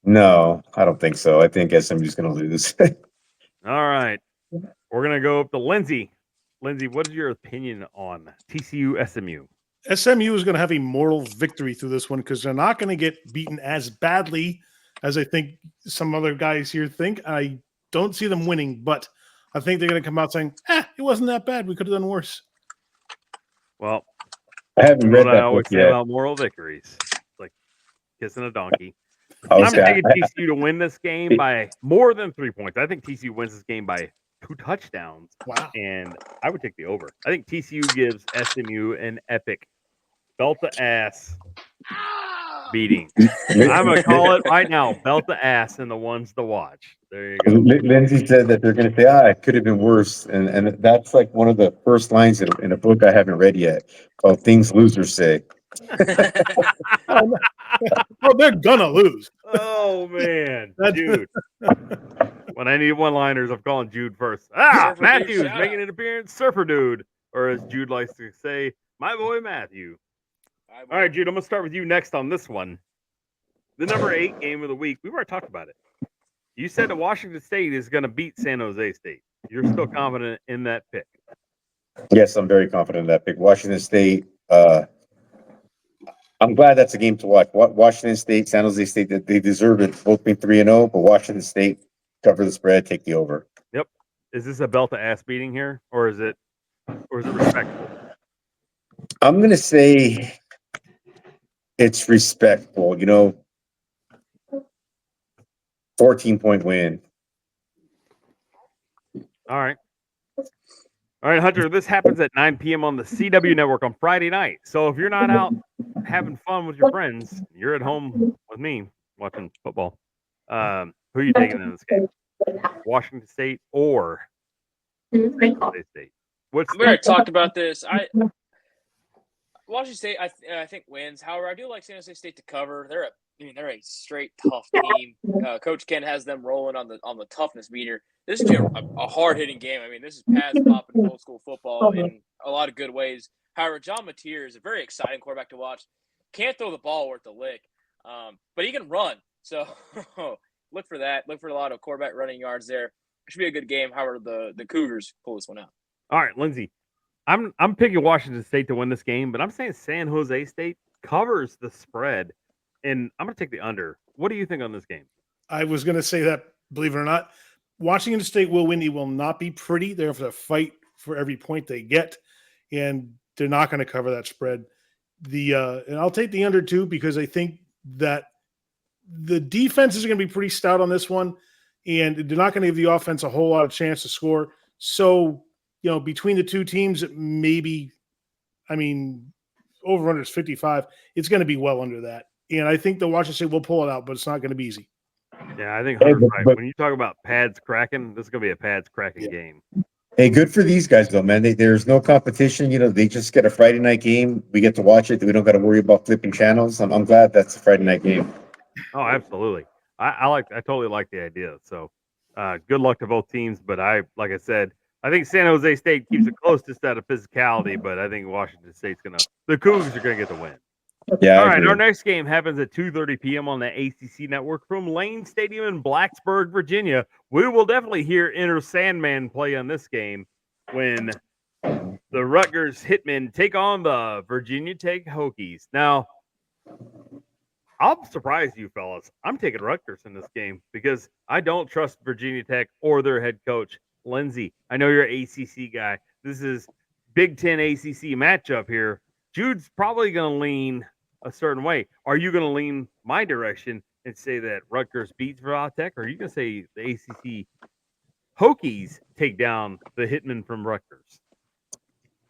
No, I don't think so. I think SMU's going to lose. All right. We're going to go up to Lindsay. Lindsay, what is your opinion on TCU SMU? SMU is going to have a moral victory through this one because they're not going to get beaten as badly as I think some other guys here think. I don't see them winning, but I think they're going to come out saying, it wasn't that bad. We could have done worse. Well, I haven't read that I always book say yet. about moral victories. It's like kissing a donkey. I'm taking TCU to win this game by more than 3 points. I think TCU wins this game by 2 touchdowns. Wow. And I would take the over. I think TCU gives SMU an epic belt to ass beating. I'm going to call it right now. Belt to ass and the ones to watch. There you go. Lindsay said that they're going to say, it could have been worse. And that's like one of the first lines in a book I haven't read yet called Things Losers Say. Well, they're going to lose. Oh, man. Jude. When I need one-liners, I'm calling Jude first. Matthews making an appearance. Surfer Dude. Or as Jude likes to say, my boy Matthew. All right, Jude, I'm going to start with you next on this one. The number 8 game of the week. We've already talked about it. You said that Washington State is going to beat San Jose State. You're still confident in that pick? Yes, I'm very confident in that pick. Washington State, I'm glad that's a game to watch. Washington State, San Jose State, they deserve it. Both being 3-0, but Washington State cover the spread, take the over. Yep. Is this a belt to ass beating here, or is it respectful? I'm going to say it's respectful. You know, 14-point win. All right. All right, Hunter, this happens at 9 p.m. on the CW network on Friday night. So if you're not out having fun with your friends, you're at home with me watching football. Who are you taking in this game? Washington State or San Jose State? What's We already talked about this. Washington State, I think wins. However, I do like San Jose State to cover. They're a straight tough team. Coach Ken has them rolling on the toughness meter. This is a hard hitting game. I mean, this is pads popping old school football in a lot of good ways. However, John Mateer is a very exciting quarterback to watch. Can't throw the ball worth a lick, but he can run. So look for that. Look for a lot of quarterback running yards there. It should be a good game. However, the Cougars pull this one out. all right, Lindsay. I'm picking Washington State to win this game, but I'm saying San Jose State covers the spread, and I'm going to take the under. What do you think on this game? I was going to say that, believe it or not, Washington State will win. It will not be pretty. They have to fight for every point they get, and they're not going to cover that spread. And I'll take the under too, because I think that the defense is going to be pretty stout on this one, and they're not going to give the offense a whole lot of chance to score. So, between the two teams, maybe, over under is 55. It's going to be well under that. And I think the Washington State will pull it out, but it's not going to be easy. Yeah, I think Hunter's right. When you talk about pads cracking, this is going to be a pads cracking game. Hey, good for these guys though, man. There's no competition. They just get a Friday night game. We get to watch it. We don't got to worry about flipping channels. I'm glad that's a Friday night game. Oh, absolutely. I totally like the idea. So, good luck to both teams. But like I said, I think San Jose State keeps it close just out of physicality. But I think Washington State's the Cougars are gonna get the win. Yeah. All right, our next game happens at 2:30 p.m. on the ACC network from Lane Stadium in Blacksburg, Virginia. We will definitely hear Enter Sandman play on this game when the Rutgers Hitmen take on the Virginia Tech Hokies. Now, I'll surprise you fellas. I'm taking Rutgers in this game because I don't trust Virginia Tech or their head coach, Lindsay. I know you're an ACC guy. This is Big Ten ACC matchup here. Jude's probably going to lean a certain way. Are you going to lean my direction and say that Rutgers beats Virginia Tech, or are you going to say the ACC Hokies take down the Hitmen from Rutgers?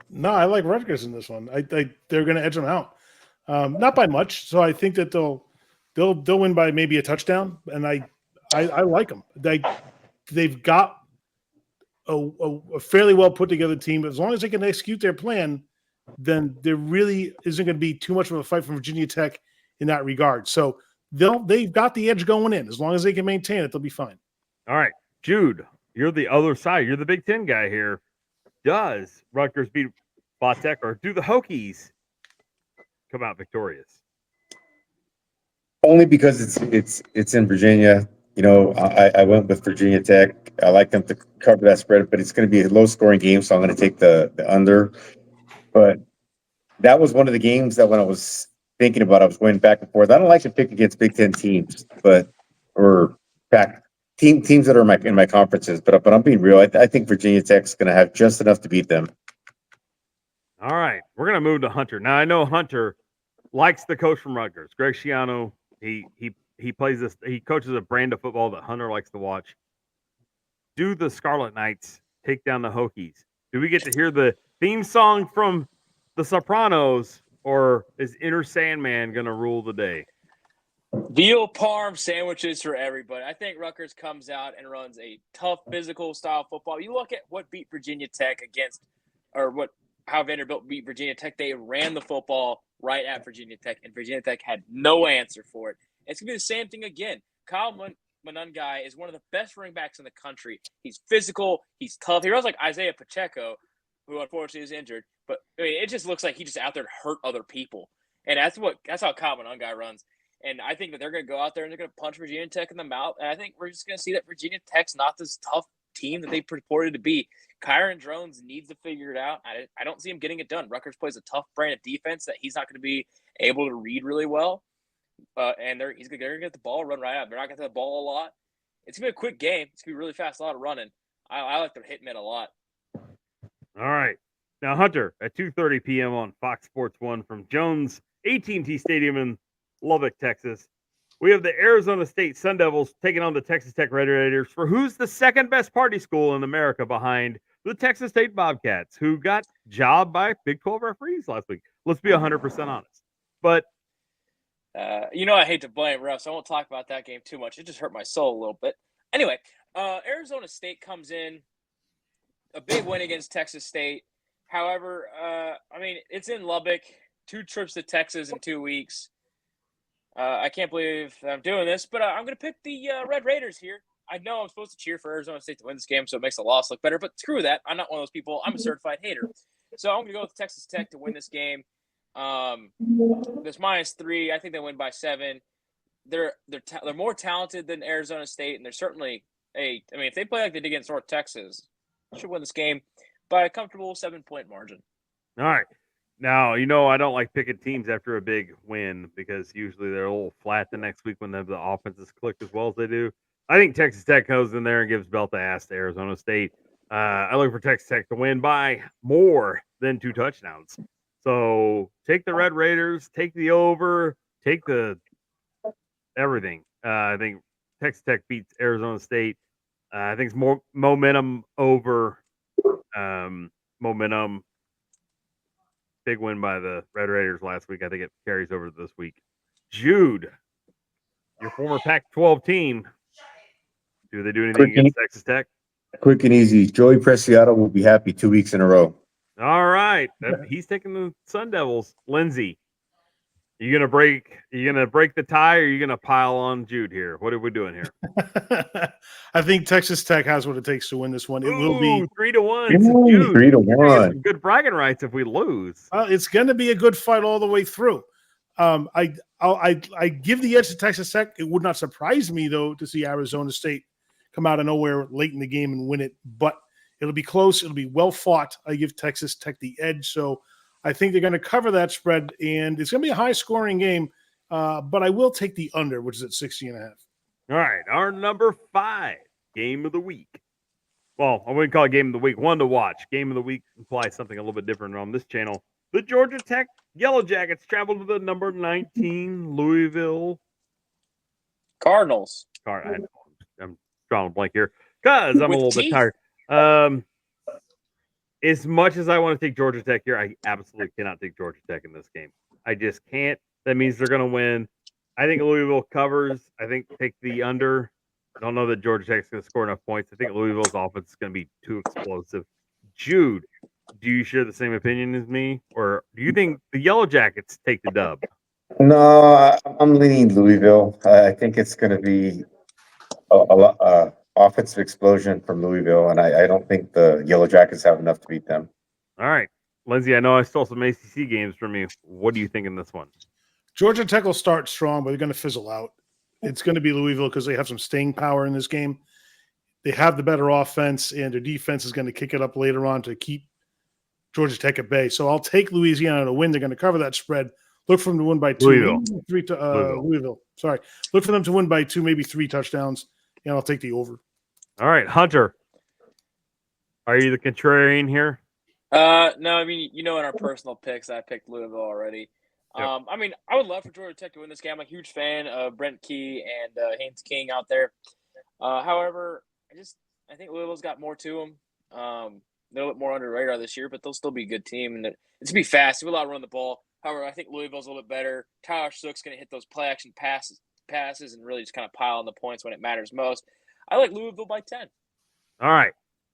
No, I like Rutgers in this one. They're going to edge them out, not by much. So I think that they'll win by maybe a touchdown, and I like them. They've got a fairly well put together team. As long as they can execute their plan, then there really isn't going to be too much of a fight from Virginia Tech in that regard. So they've got the edge going in. As long as they can maintain it, they'll be fine. All right, Jude, you're the other side. You're the Big Ten guy here. Does Rutgers beat Va Tech, or do the Hokies come out victorious? Only because it's in Virginia. I went with Virginia Tech. I like them to cover that spread, but it's going to be a low scoring game, so I'm going to take the under. But that was one of the games that when I was thinking about, I was going back and forth. I don't like to pick against Big Ten teams, or teams that are in my conferences. But I'm being real. I think Virginia Tech's going to have just enough to beat them. All right, we're going to move to Hunter. Now I know Hunter likes the coach from Rutgers, Greg Schiano. He plays this. He coaches a brand of football that Hunter likes to watch. Do the Scarlet Knights take down the Hokies? Do we get to hear the theme song from The Sopranos, or is Inner Sandman going to rule the day? Veal parm sandwiches for everybody. I think Rutgers comes out and runs a tough physical style football. You look at what beat Virginia Tech how Vanderbilt beat Virginia Tech. They ran the football right at Virginia Tech, and Virginia Tech had no answer for it. It's going to be the same thing again. Kyle Monungai is one of the best running backs in the country. He's physical. He's tough. He runs like Isaiah Pacheco, who unfortunately is injured. But it just looks like he's just out there to hurt other people. And that's how Kyle Monungai runs. And I think that they're going to go out there and they're going to punch Virginia Tech in the mouth. And I think we're just going to see that Virginia Tech's not this tough team that they purported to be. Kyron Drones needs to figure it out. I don't see him getting it done. Rutgers plays a tough brand of defense that he's not going to be able to read really well. And they're going to get the ball run right out. They're not going to get the ball a lot. It's going to be a quick game. It's going to be really fast, a lot of running. I like their hitmen a lot. All right. Now, Hunter, at 2:30 p.m. on Fox Sports 1 from Jones AT&T Stadium in Lubbock, Texas. We have the Arizona State Sun Devils taking on the Texas Tech Red Raiders for who's the second best party school in America behind the Texas State Bobcats, who got jobbed by Big 12 referees last week. Let's be 100% honest. But I hate to blame refs. So I won't talk about that game too much. It just hurt my soul a little bit. Anyway, Arizona State comes in a big win against Texas State. However, it's in Lubbock. 2 trips to Texas in 2 weeks. I can't believe I'm doing this, but I'm going to pick the Red Raiders here. I know I'm supposed to cheer for Arizona State to win this game, so it makes the loss look better. But screw that. I'm not one of those people. I'm a certified hater. So I'm going to go with Texas Tech to win this game. This -3. I think they win by 7. They're more talented than Arizona State, and they're certainly if they play like they did against North Texas, they should win this game by a comfortable 7-point margin. all right. Now, I don't like picking teams after a big win because usually they're a little flat the next week when the offenses click as well as they do. I think Texas Tech goes in there and gives belt the ass to Arizona State. I look for Texas Tech to win by more than 2 touchdowns. So take the Red Raiders, take the over, take the everything. I think Texas Tech beats Arizona State. I think it's more momentum over momentum. Big win by the Red Raiders last week. I think it carries over this week. Jude, your former Pac-12 team, do they do anything against Texas Tech? Quick and easy. Joey Preciado will be happy 2 weeks in a row. All right. He's taking the Sun Devils. Lindsay, you gonna break the tie, or are you gonna pile on Jude here? What are we doing here? I think Texas Tech has what it takes to win this one. It will be 3-1. Ooh, 3-1. Some good bragging rights if we lose. It's going to be a good fight all the way through. I give the edge to Texas Tech. It would not surprise me though to see Arizona State come out of nowhere late in the game and win it, but it'll be close. It'll be well fought. I give Texas Tech the edge, so I think they're going to cover that spread, and it's going to be a high scoring game. But I will take the under, which is at 60.5. All right, our number 5 game of the week. Well, I wouldn't call it game of the week. One to watch. Game of the week implies something a little bit different on this channel. The Georgia Tech Yellow Jackets travel to the number 19 Louisville Cardinals. I'm drawing a blank here because I'm a little bit tired. As much as I want to take Georgia Tech here, I absolutely cannot take Georgia Tech in this game. I just can't. That means they're going to win. I think Louisville covers. I think take the under. I don't know that Georgia Tech's going to score enough points. I think Louisville's offense is going to be too explosive. Jude, do you share the same opinion as me, or do you think the Yellow Jackets take the dub? No, I'm leaning Louisville. I think it's going to be a lot offensive explosion from Louisville, and I don't think the Yellow Jackets have enough to beat them. All right, Lindsay, I know I stole some ACC games from you. What do you think in this one? Georgia Tech will start strong, but they're going to fizzle out. It's going to be Louisville because they have some staying power in this game. They have the better offense, and their defense is going to kick it up later on to keep Georgia Tech at bay. So I'll take Louisiana to win. They're going to cover that spread. Look for them to win by 2. Louisville. Sorry. Look for them to win by 2, maybe 3 touchdowns, and I'll take the over. All right, Hunter. Are you the contrarian here? No, in our personal picks, I picked Louisville already. Yep. I would love for Georgia Tech to win this game. I'm a huge fan of Brent Key and Haynes King out there. However, I think Louisville's got more to them. A little bit more under the radar this year, but they'll still be a good team. And it's going to be fast. They will outrun the ball. However, I think Louisville's a little bit better. Tyler Shook's going to hit those play action passes and really just kind of pile on the points when it matters most. I like Louisville by 10. All right.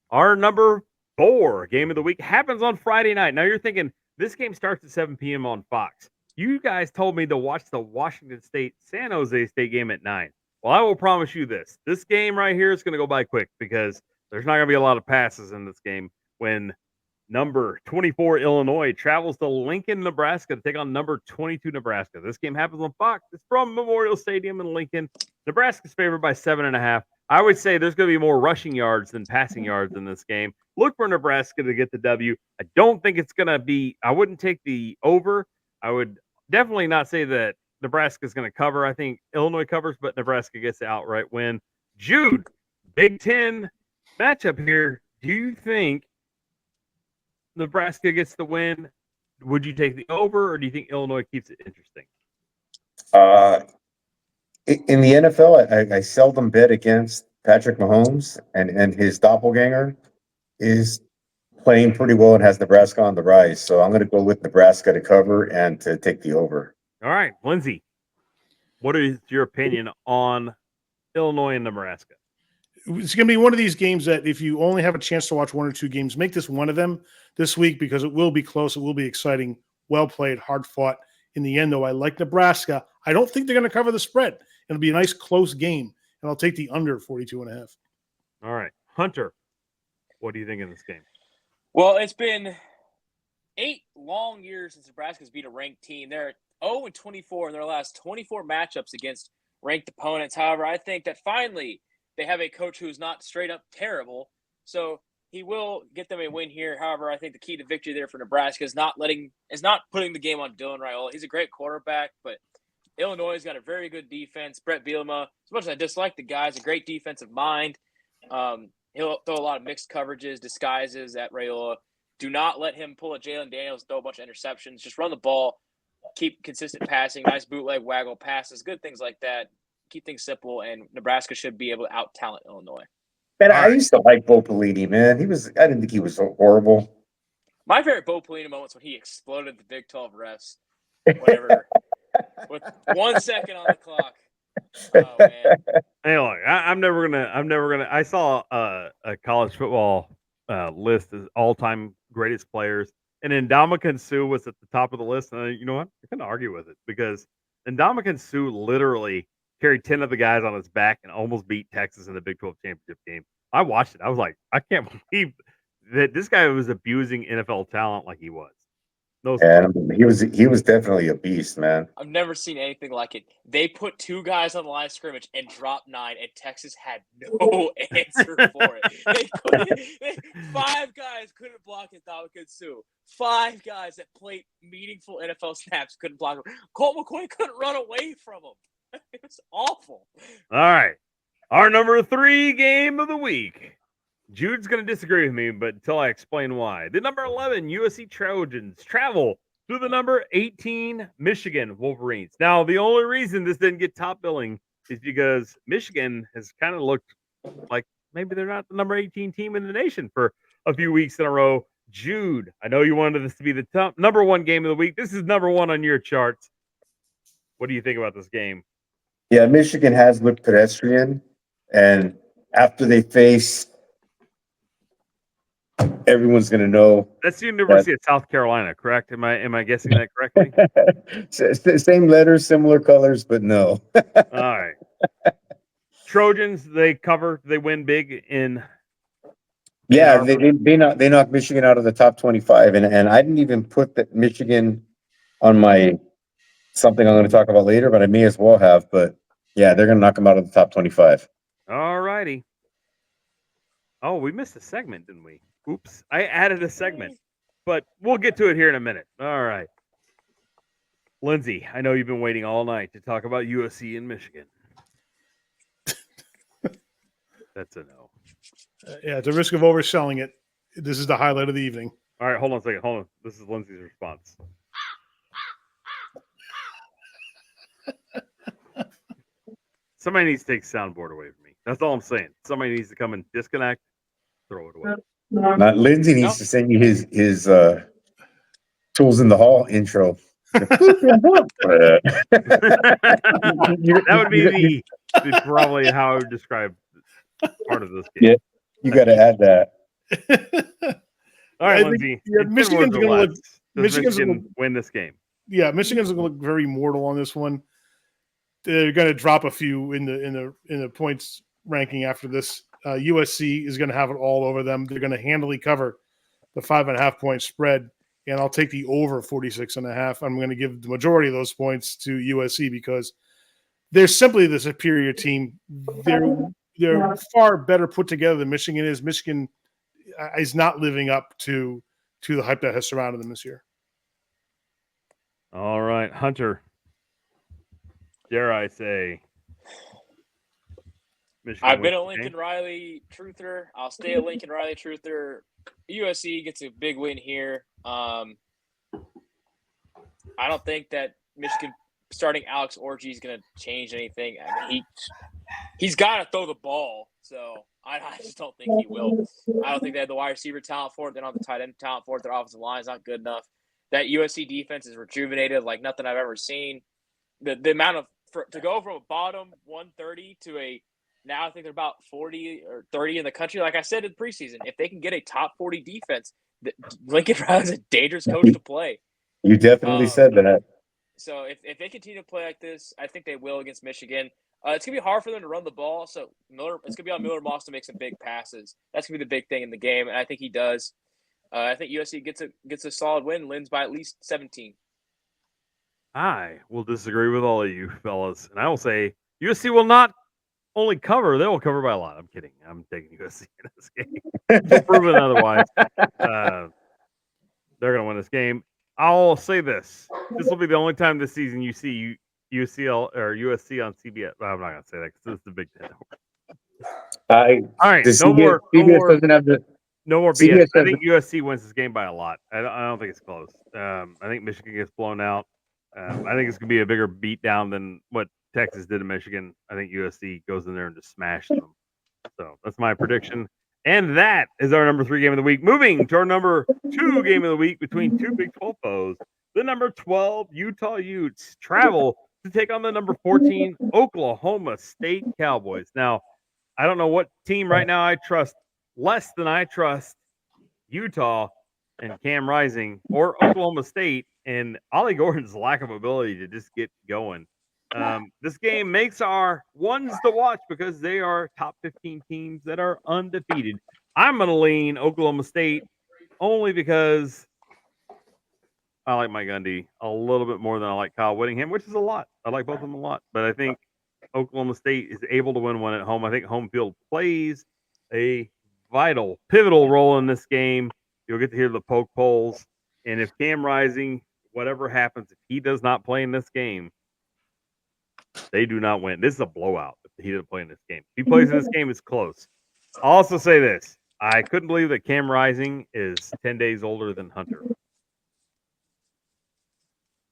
Our number 4 game of the week happens on Friday night. Now you're thinking this game starts at 7 p.m. on Fox. You guys told me to watch the Washington State San Jose State game at 9. Well, I will promise you this. This game right here is going to go by quick because there's not going to be a lot of passes in this game when number 24 Illinois travels to Lincoln, Nebraska to take on number 22 Nebraska. This game happens on Fox. It's from Memorial Stadium in Lincoln. Nebraska's favored by 7.5. I would say there's going to be more rushing yards than passing yards in this game. Look for Nebraska to get the W. I don't think it's going to be – I wouldn't take the over. I would definitely not say that Nebraska is going to cover. I think Illinois covers, but Nebraska gets the outright win. Jude, Big Ten matchup here. Do you think Nebraska gets the win? Would you take the over, or do you think Illinois keeps it interesting? In the NFL, I seldom bet against Patrick Mahomes, and his doppelganger is playing pretty well and has Nebraska on the rise. So I'm going to go with Nebraska to cover and to take the over. All right, Lindsay, what is your opinion on Illinois and Nebraska? It's going to be one of these games that if you only have a chance to watch one or two games, make this one of them this week because it will be close. It will be exciting, well played, hard fought. In the end, though, I like Nebraska. I don't think they're going to cover the spread. It'll be a nice close game, and I'll take the under 42.5. All right, Hunter, what do you think in this game? Well, it's been 8 long years since Nebraska's beat a ranked team. They're 0-24 in their last 24 matchups against ranked opponents. However, I think that finally they have a coach who's not straight up terrible. So he will get them a win here. However, I think the key to victory there for Nebraska is not putting the game on Dylan Raiola. He's a great quarterback, but Illinois has got a very good defense. Brett Bielema, as much as I dislike the guy, is a great defensive mind. He'll throw a lot of mixed coverages, disguises at Raiola. Do not let him pull a Jalen Daniels, throw a bunch of interceptions. Just run the ball, keep consistent passing, nice bootleg, waggle passes, good things like that. Keep things simple, and Nebraska should be able to out-talent Illinois. Man, I used to like Bo Pelini, man. I didn't think he was so horrible. My favorite Bo Pelini moments when he exploded the Big 12 refs. Whatever. With 1 second on the clock. Oh man. Hey, look, I'm never gonna. I saw a college football list as all-time greatest players, and Ndamukong Suh was at the top of the list. And you know what? I couldn't argue with it because Ndamukong Suh literally carried 10 of the guys on his back and almost beat Texas in the Big 12 championship game. I watched it. I was like, I can't believe that this guy was abusing NFL talent like he was. No, And he was definitely a beast, man. I've never seen anything like it. They put 2 guys on the line of scrimmage and dropped 9, and Texas had no answer for it. 5 guys couldn't block Ndamukong Suh. 5 guys that played meaningful NFL snaps couldn't block him. Colt McCoy couldn't run away from him. It was awful. All right. Our number 3 game of the week. Jude's going to disagree with me, but until I explain why. The number 11 USC Trojans travel to the number 18 Michigan Wolverines. Now, the only reason this didn't get top billing is because Michigan has kind of looked like maybe they're not the number 18 team in the nation for a few weeks in a row. Jude, I know you wanted this to be the top number 1 game of the week. This is number 1 on your charts. What do you think about this game? Yeah, Michigan has looked pedestrian, and after they face, everyone's going to know. That's the University of South Carolina, correct? Am I guessing that correctly? Same letters, similar colors, but no. All right. Trojans, they cover, they win big in. Yeah, they knocked Michigan out of the top 25, and I didn't even put that Michigan on my something I'm going to talk about later, but I may as well have. But yeah, they're going to knock them out of the top 25. All righty. Oh, we missed a segment, didn't we? Oops. I added a segment, but we'll get to it here in a minute. All right. Lindsay, I know you've been waiting all night to talk about USC and Michigan. That's a no. Yeah, at the risk of overselling it, this is the highlight of the evening. All right, hold on a second. Hold on. This is Lindsay's response. Somebody needs to take soundboard away from me. That's all I'm saying. Somebody needs to come and disconnect, throw it away. Lindsay needs to send you his Tools in the Hall intro. That would be the probably how I would describe part of this game. Yeah, you got to add that. All right, Lindsay. Yeah, Michigan's going to look. Michigan win this game. Yeah, Michigan's going to look very mortal on this one. They're going to drop a few in the points ranking after this. USC is going to have it all over them. They're going to handily cover the 5.5 point spread, and I'll take the over 46.5. I'm going to give the majority of those points to USC because they're simply the superior team. They're far better put together than Michigan is. Michigan is not living up to the hype that has surrounded them this year. All right, Hunter. Dare I say, Michigan I've been a wins the Lincoln game? Riley truther. I'll stay a Lincoln Riley truther. USC gets a big win here. I don't think that Michigan starting Alex Orji is going to change anything. I mean, he's got to throw the ball. So I just don't think he will. I don't think they have the wide receiver talent for it. They don't have the tight end talent for it. Their offensive line is not good enough. That USC defense is rejuvenated like nothing I've ever seen. The amount of to go from a bottom 130 to now I think they're about 40 or 30 in the country. Like I said in preseason, if they can get a top 40 defense, Lincoln Riley is a dangerous coach to play. You definitely said that. So if they continue to play like this, I think they will against Michigan. It's going to be hard for them to run the ball. So it's going to be on Miller Moss to make some big passes. That's going to be the big thing in the game, and I think he does. I think USC gets a solid win, wins by at least 17. I will disagree with all of you fellas, and I will say USC will not only cover; they will cover by a lot. I'm kidding. I'm taking USC in this game. Proven otherwise. They're going to win this game. I'll say this: this will be the only time this season you see UCL or USC on CBS. Well, I'm not going to say that because it's the Big Ten. All right, CBS doesn't have the. No more CBS BS. I think USC wins this game by a lot. I don't think it's close. I think Michigan gets blown out. I think it's going to be a bigger beatdown than what Texas did to Michigan. I think USC goes in there and just smashes them. So that's my prediction. And that is our number 3 game of the week. Moving to our number 2 game of the week between two Big 12 foes. The number 12 Utah Utes travel to take on the number 14 Oklahoma State Cowboys. Now, I don't know what team right now I trust less than I trust Utah and Cam Rising or Oklahoma State and Ollie Gordon's lack of ability to just get going. This game makes our ones to watch because they are top 15 teams that are undefeated. I'm going to lean Oklahoma State only because I like Mike Gundy a little bit more than I like Kyle Whittingham, which is a lot. I like both of them a lot, but I think Oklahoma State is able to win one at home. I think home field plays a vital, pivotal role in this game. You'll get to hear the poke polls. And if Cam Rising, whatever happens, if he does not play in this game, they do not win. This is a blowout if he doesn't play in this game. If he plays in this game, it's close. I'll also say this. I couldn't believe that Cam Rising is 10 days older than Hunter.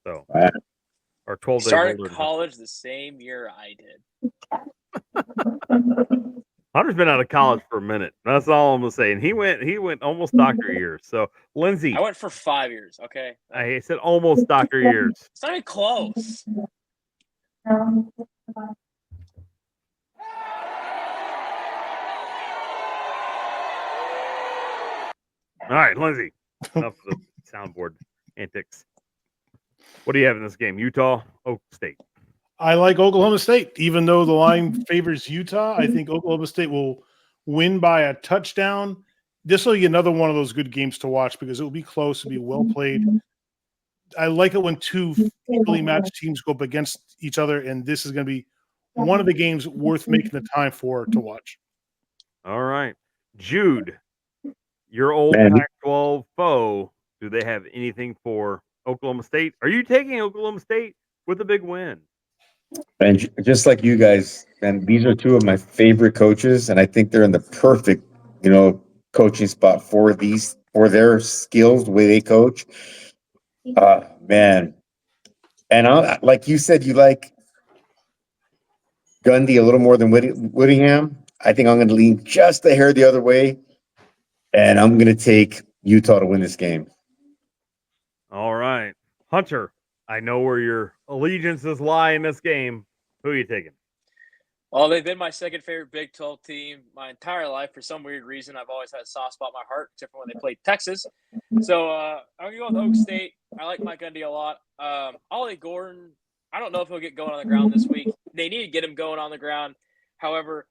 So, or 12 days older. Started college the same year I did. Hunter's been out of college for a minute. That's all I'm gonna say. And he went almost doctor years. So Lindsay, I went for 5 years. Okay, I said almost doctor years. It's not even close. All right, Lindsay. Enough of the soundboard antics. What do you have in this game? Utah, Oklahoma State. I like Oklahoma State, even though the line favors Utah. I think Oklahoma State will win by a touchdown. This will be another one of those good games to watch because it will be close, it'll be well played. I like it when two equally matched teams go up against each other, and this is going to be one of the games worth making the time for to watch. All right. Jude, your old Pac-12 foe, do they have anything for Oklahoma State? Are you taking Oklahoma State with a big win? And just like you guys, and these are two of my favorite coaches, and I think they're in the perfect, coaching spot for their skills, the way they coach. Man. And like you said, you like Gundy a little more than Whittingham. I think I'm going to lean just a hair the other way, and I'm going to take Utah to win this game. All right. Hunter, I know where your allegiances lie in this game. Who are you taking? Well, they've been my second favorite Big 12 team my entire life. For some weird reason, I've always had a soft spot in my heart, except for when they played Texas. So I'm going to go with Oak State. I like Mike Gundy a lot. Ollie Gordon, I don't know if he'll get going on the ground this week. They need to get him going on the ground. However,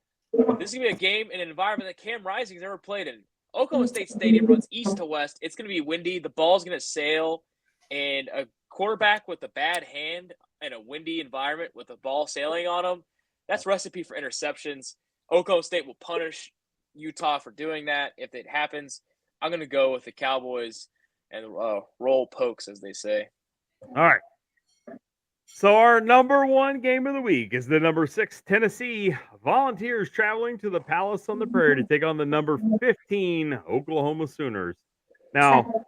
this is going to be a game in an environment that Cam Rising's never played in. Oklahoma State Stadium runs east to west. It's going to be windy. The ball's going to sail. And a quarterback with a bad hand in a windy environment with the ball sailing on him, that's recipe for interceptions. Oklahoma State will punish Utah for doing that. If it happens, I'm going to go with the Cowboys and roll pokes, as they say. All right. So our number 1 game of the week is the number 6 Tennessee Volunteers traveling to the Palace on the Prairie to take on the number 15 Oklahoma Sooners. Now,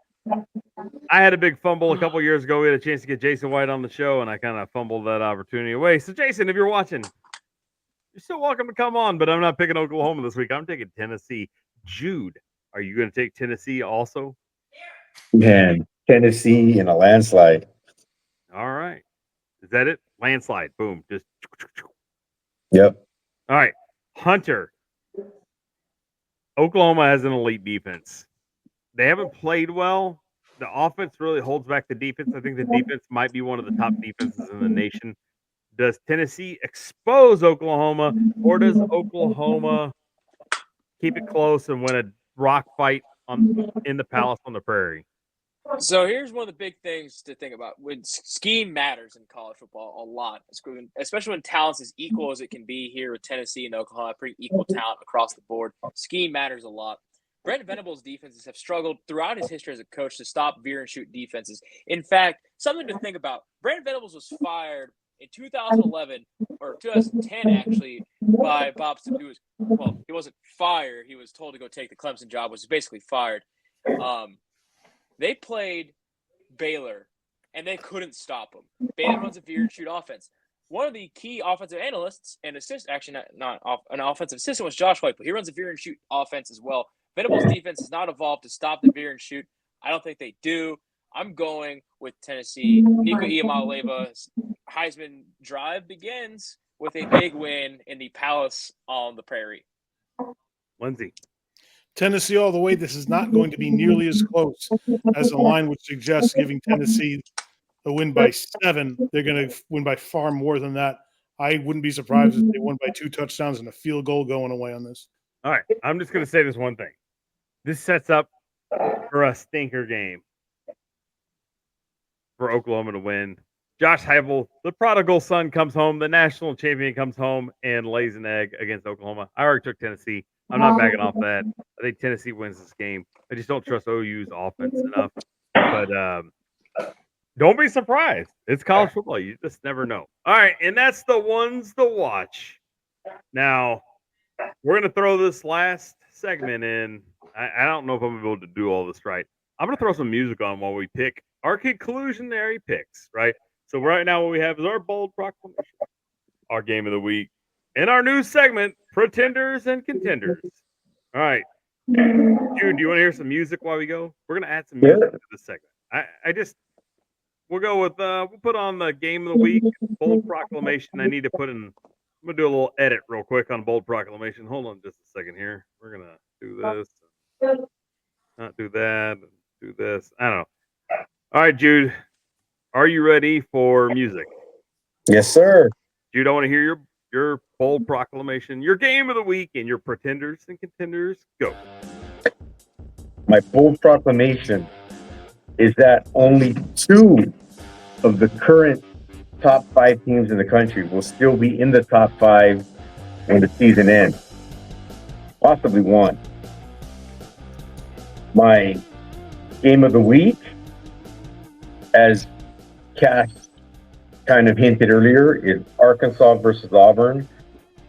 I had a big fumble a couple years ago. We had a chance to get Jason White on the show, and I kind of fumbled that opportunity away. So, Jason, if you're watching, you're still welcome to come on, but I'm not picking Oklahoma this week. I'm taking Tennessee. Jude, are you going to take Tennessee also? Man, Tennessee in a landslide. All right. Is that it? Landslide. Boom. Just. Yep. All right. Hunter. Oklahoma has an elite defense. They haven't played well. The offense really holds back the defense. I think the defense might be one of the top defenses in the nation. Does Tennessee expose Oklahoma, or does Oklahoma keep it close and win a rock fight in the Palace on the Prairie? So here's one of the big things to think about. When scheme matters in college football a lot, especially when talent's as equal as it can be here with Tennessee and Oklahoma, pretty equal talent across the board. Scheme matters a lot. Brent Venables' defenses have struggled throughout his history as a coach to stop veer and shoot defenses. In fact, something to think about, Brent Venables was fired in 2011 or 2010 actually by Bob Stoops. Well, he wasn't fired. He was told to go take the Clemson job, was basically fired. They played Baylor, and they couldn't stop them. Baylor runs a veer and shoot offense. One of the key offensive analysts and an offensive assistant was Josh White, but he runs a veer and shoot offense as well. Venables' defense has not evolved to stop the veer and shoot. I don't think they do. I'm going with Tennessee. Nico Iamaleva's Heisman drive begins with a big win in the Palace on the Prairie. Lindsay. Tennessee all the way. This is not going to be nearly as close as the line would suggest, giving Tennessee a win by 7. They're going to win by far more than that. I wouldn't be surprised if they won by 2 touchdowns and a field goal going away on this. All right. I'm just going to say this one thing. This sets up for a stinker game for Oklahoma to win. Josh Heupel, the prodigal son, comes home. The national champion comes home and lays an egg against Oklahoma. I already took Tennessee. I'm not backing off that. I think Tennessee wins this game. I just don't trust OU's offense enough. But don't be surprised. It's college football. You just never know. All right, and that's the ones to watch. Now, we're going to throw this last segment in. I don't know if I'm going to be able to do all this right. I'm going to throw some music on while we pick our conclusionary picks, right? So right now what we have is our bold proclamation, our game of the week, and our new segment, Pretenders and Contenders. All right. Jude, do you want to hear some music while we go? We're going to add some music to this segment. We'll go with, we'll put on the game of the week, bold proclamation. I need to put in, I'm going to do a little edit real quick on bold proclamation. Hold on just a second here. We're going to do this, not do that, do this. I don't know. All right, Jude, are you ready for music? Yes, sir. Jude, I want to hear your bold proclamation, your game of the week, and your pretenders and contenders. Go. My bold proclamation is that only 2 of the current top 5 teams in the country will still be in the top 5 when the season ends. Possibly 1. My game of the week, as Cass kind of hinted earlier, is Arkansas versus Auburn.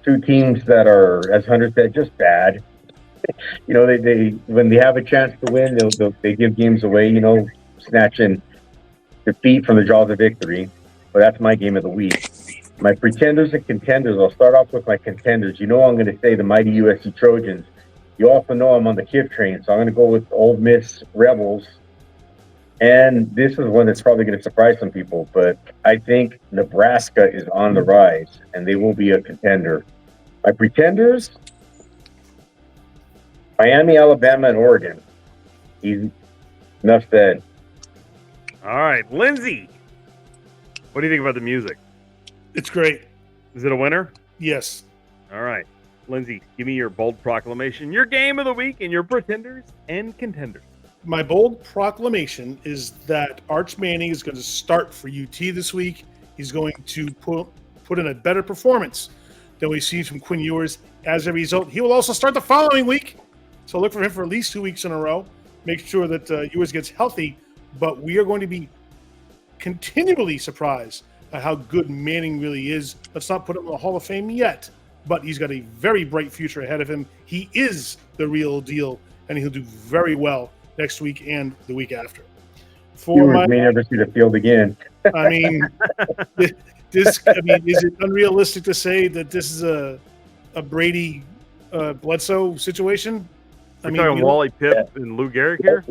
2 teams that are, as Hunter said, just bad. You know, they when they have a chance to win, they give games away, you know, snatching defeat from the jaws of victory. But that's my game of the week. My pretenders and contenders, I'll start off with my contenders. You know I'm going to say the mighty USC Trojans. You also know I'm on the Kiff train, so I'm going to go with Ole Miss Rebels. And this is one that's probably going to surprise some people, but I think Nebraska is on the rise, and they will be a contender. My pretenders, Miami, Alabama, and Oregon. Easy. Enough said. All right, Lindsay, what do you think about the music? It's great. Is it a winner? Yes. All right, Lindsay, give me your bold proclamation, your game of the week, and your pretenders and contenders. My bold proclamation is that Arch Manning is going to start for UT this week. He's going to put in a better performance than we've seen from Quinn Ewers. As a result, he will also start the following week. So look for him for at least 2 weeks in a row. Make sure that Ewers gets healthy. But we are going to be continually surprised at how good Manning really is. Let's not put him in the Hall of Fame yet, but he's got a very bright future ahead of him. He is the real deal, and he'll do very well next week and the week after. For Viewers my, may never see the field again. I mean, is it unrealistic to say that this is a Brady Bledsoe situation? We're talking Wally Pipp and Lou Gehrig here.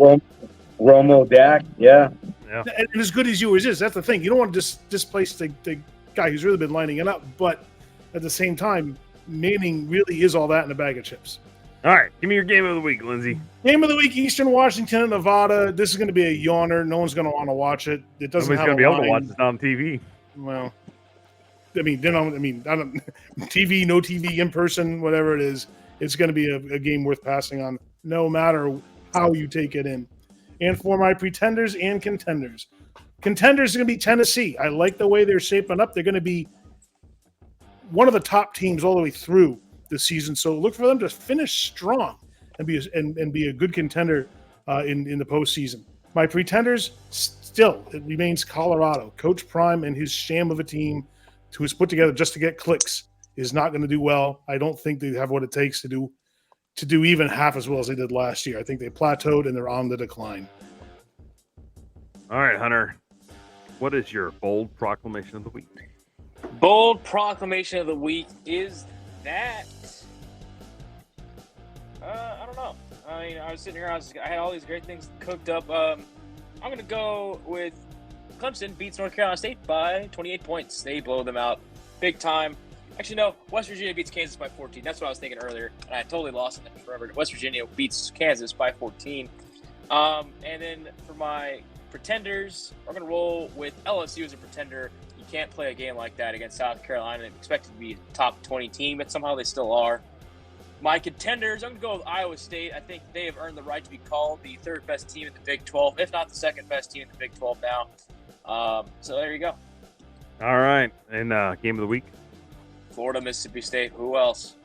Romo, Dak, yeah. And as good as yours is, that's the thing. You don't want to displace the guy who's really been lining it up, but at the same time, Manning really is all that in a bag of chips. All right, give me your game of the week, Lindsay. Game of the week: Eastern Washington and Nevada. This is going to be a yawner. No one's going to want to watch it. It doesn't Nobody's have going to be able to line. watch it on TV. Well, I don't. TV, no TV, in person, whatever it is, it's going to be a game worth passing on, no matter how you take it in. And for my pretenders and contenders is going to be Tennessee. I like the way they're shaping up. They're going to be one of the top teams all the way through the season. So look for them to finish strong and be a good contender in the postseason. My pretenders still, it remains Colorado. Coach Prime and his sham of a team who is put together just to get clicks is not going to do well. I don't think they have what it takes to do even half as well as they did last year. I think they plateaued and they're on the decline. All right, Hunter. What is your bold proclamation of the week? Bold proclamation of the week is that I don't know. I mean, I was sitting here. I had all these great things cooked up. I'm going to go with Clemson beats North Carolina State by 28 points. They blow them out big time. Actually, no. West Virginia beats Kansas by 14. That's what I was thinking earlier, and I totally lost it forever. West Virginia beats Kansas by 14. And then for my pretenders, we're going to roll with LSU as a pretender. You can't play a game like that against South Carolina and expect it to be a top 20 team, but somehow they still are. My contenders, I'm going to go with Iowa State. I think they have earned the right to be called the third best team in the Big 12, if not the second best team in the Big 12 now. So there you go. All right. And game of the week? Florida, Mississippi State. Who else?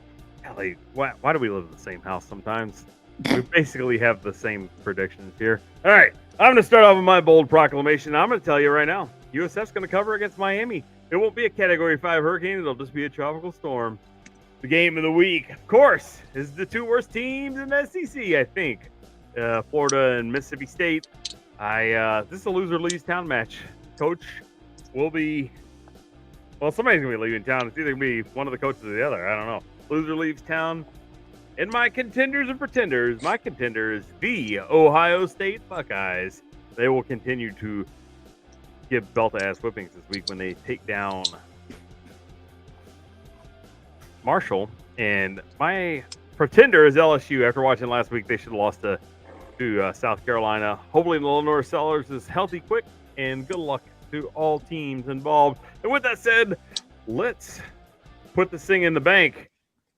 Golly, why do we live in the same house sometimes? We basically have the same predictions here. All right. I'm going to start off with my bold proclamation. I'm going to tell you right now, USF's going to cover against Miami. It won't be a Category 5 hurricane. It'll just be a tropical storm. The game of the week, of course, is the two worst teams in the SEC, I think. Florida and Mississippi State. This is a loser leaves town match. Coach will be, well, somebody's going to be leaving town. It's either going to be one of the coaches or the other. I don't know. Loser leaves town. And my contenders and pretenders, my contender is the Ohio State Buckeyes. They will continue to give belt-ass whippings this week when they take down Marshall. And my pretender is LSU. After watching last week, they should have lost to South Carolina. Hopefully, Lenore Sellers is healthy quick, and good luck to all teams involved. And with that said, let's put this thing in the bank.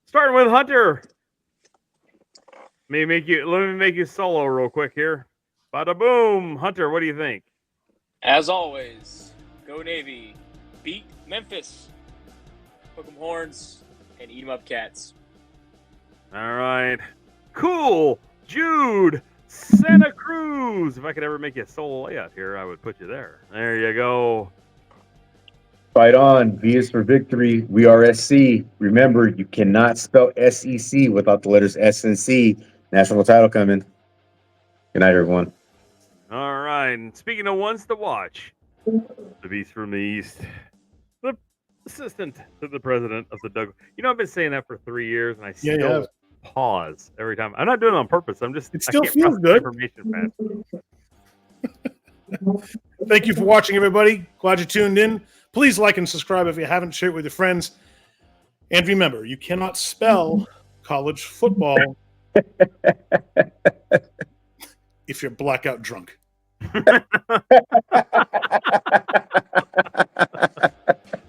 Starting with Hunter. Let me make you solo real quick here. Bada boom. Hunter, what do you think? As always, go Navy. Beat Memphis. Hook 'em horns and eat 'em up cats. All right. Cool. Jude. Santa Cruz. If I could ever make you a solo layout here, I would put you there. There you go. Fight on. V is for victory. We are SC. Remember, you cannot spell SEC without the letters S and C. National title coming. Good night, everyone. All right. And speaking of ones to watch, the Beast from the East, the assistant to the president of the Doug. You know, I've been saying that for 3 years, and I still pause every time. I'm not doing it on purpose. It still feels good. Information fast. Thank you for watching, everybody. Glad you tuned in. Please like and subscribe if you haven't. Share it with your friends. And remember, you cannot spell college football if you're blackout drunk.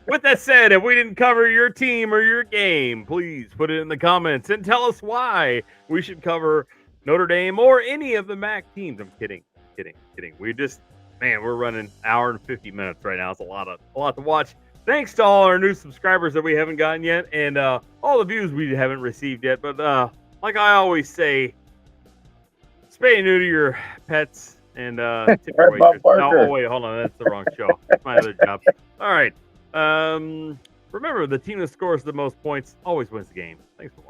With that said, if we didn't cover your team or your game, please put it in the comments and tell us why we should cover Notre Dame or any of the MAC teams. I'm kidding. We just, we're running an hour and 50 minutes right now. It's a lot to watch. Thanks to all our new subscribers that we haven't gotten yet, and all the views we haven't received yet. But like I always say, spay and neuter your pets and tip your waitress. No, wait, hold on, that's the wrong show. That's my other job. All right. Remember, the team that scores the most points always wins the game. Thanks for watching.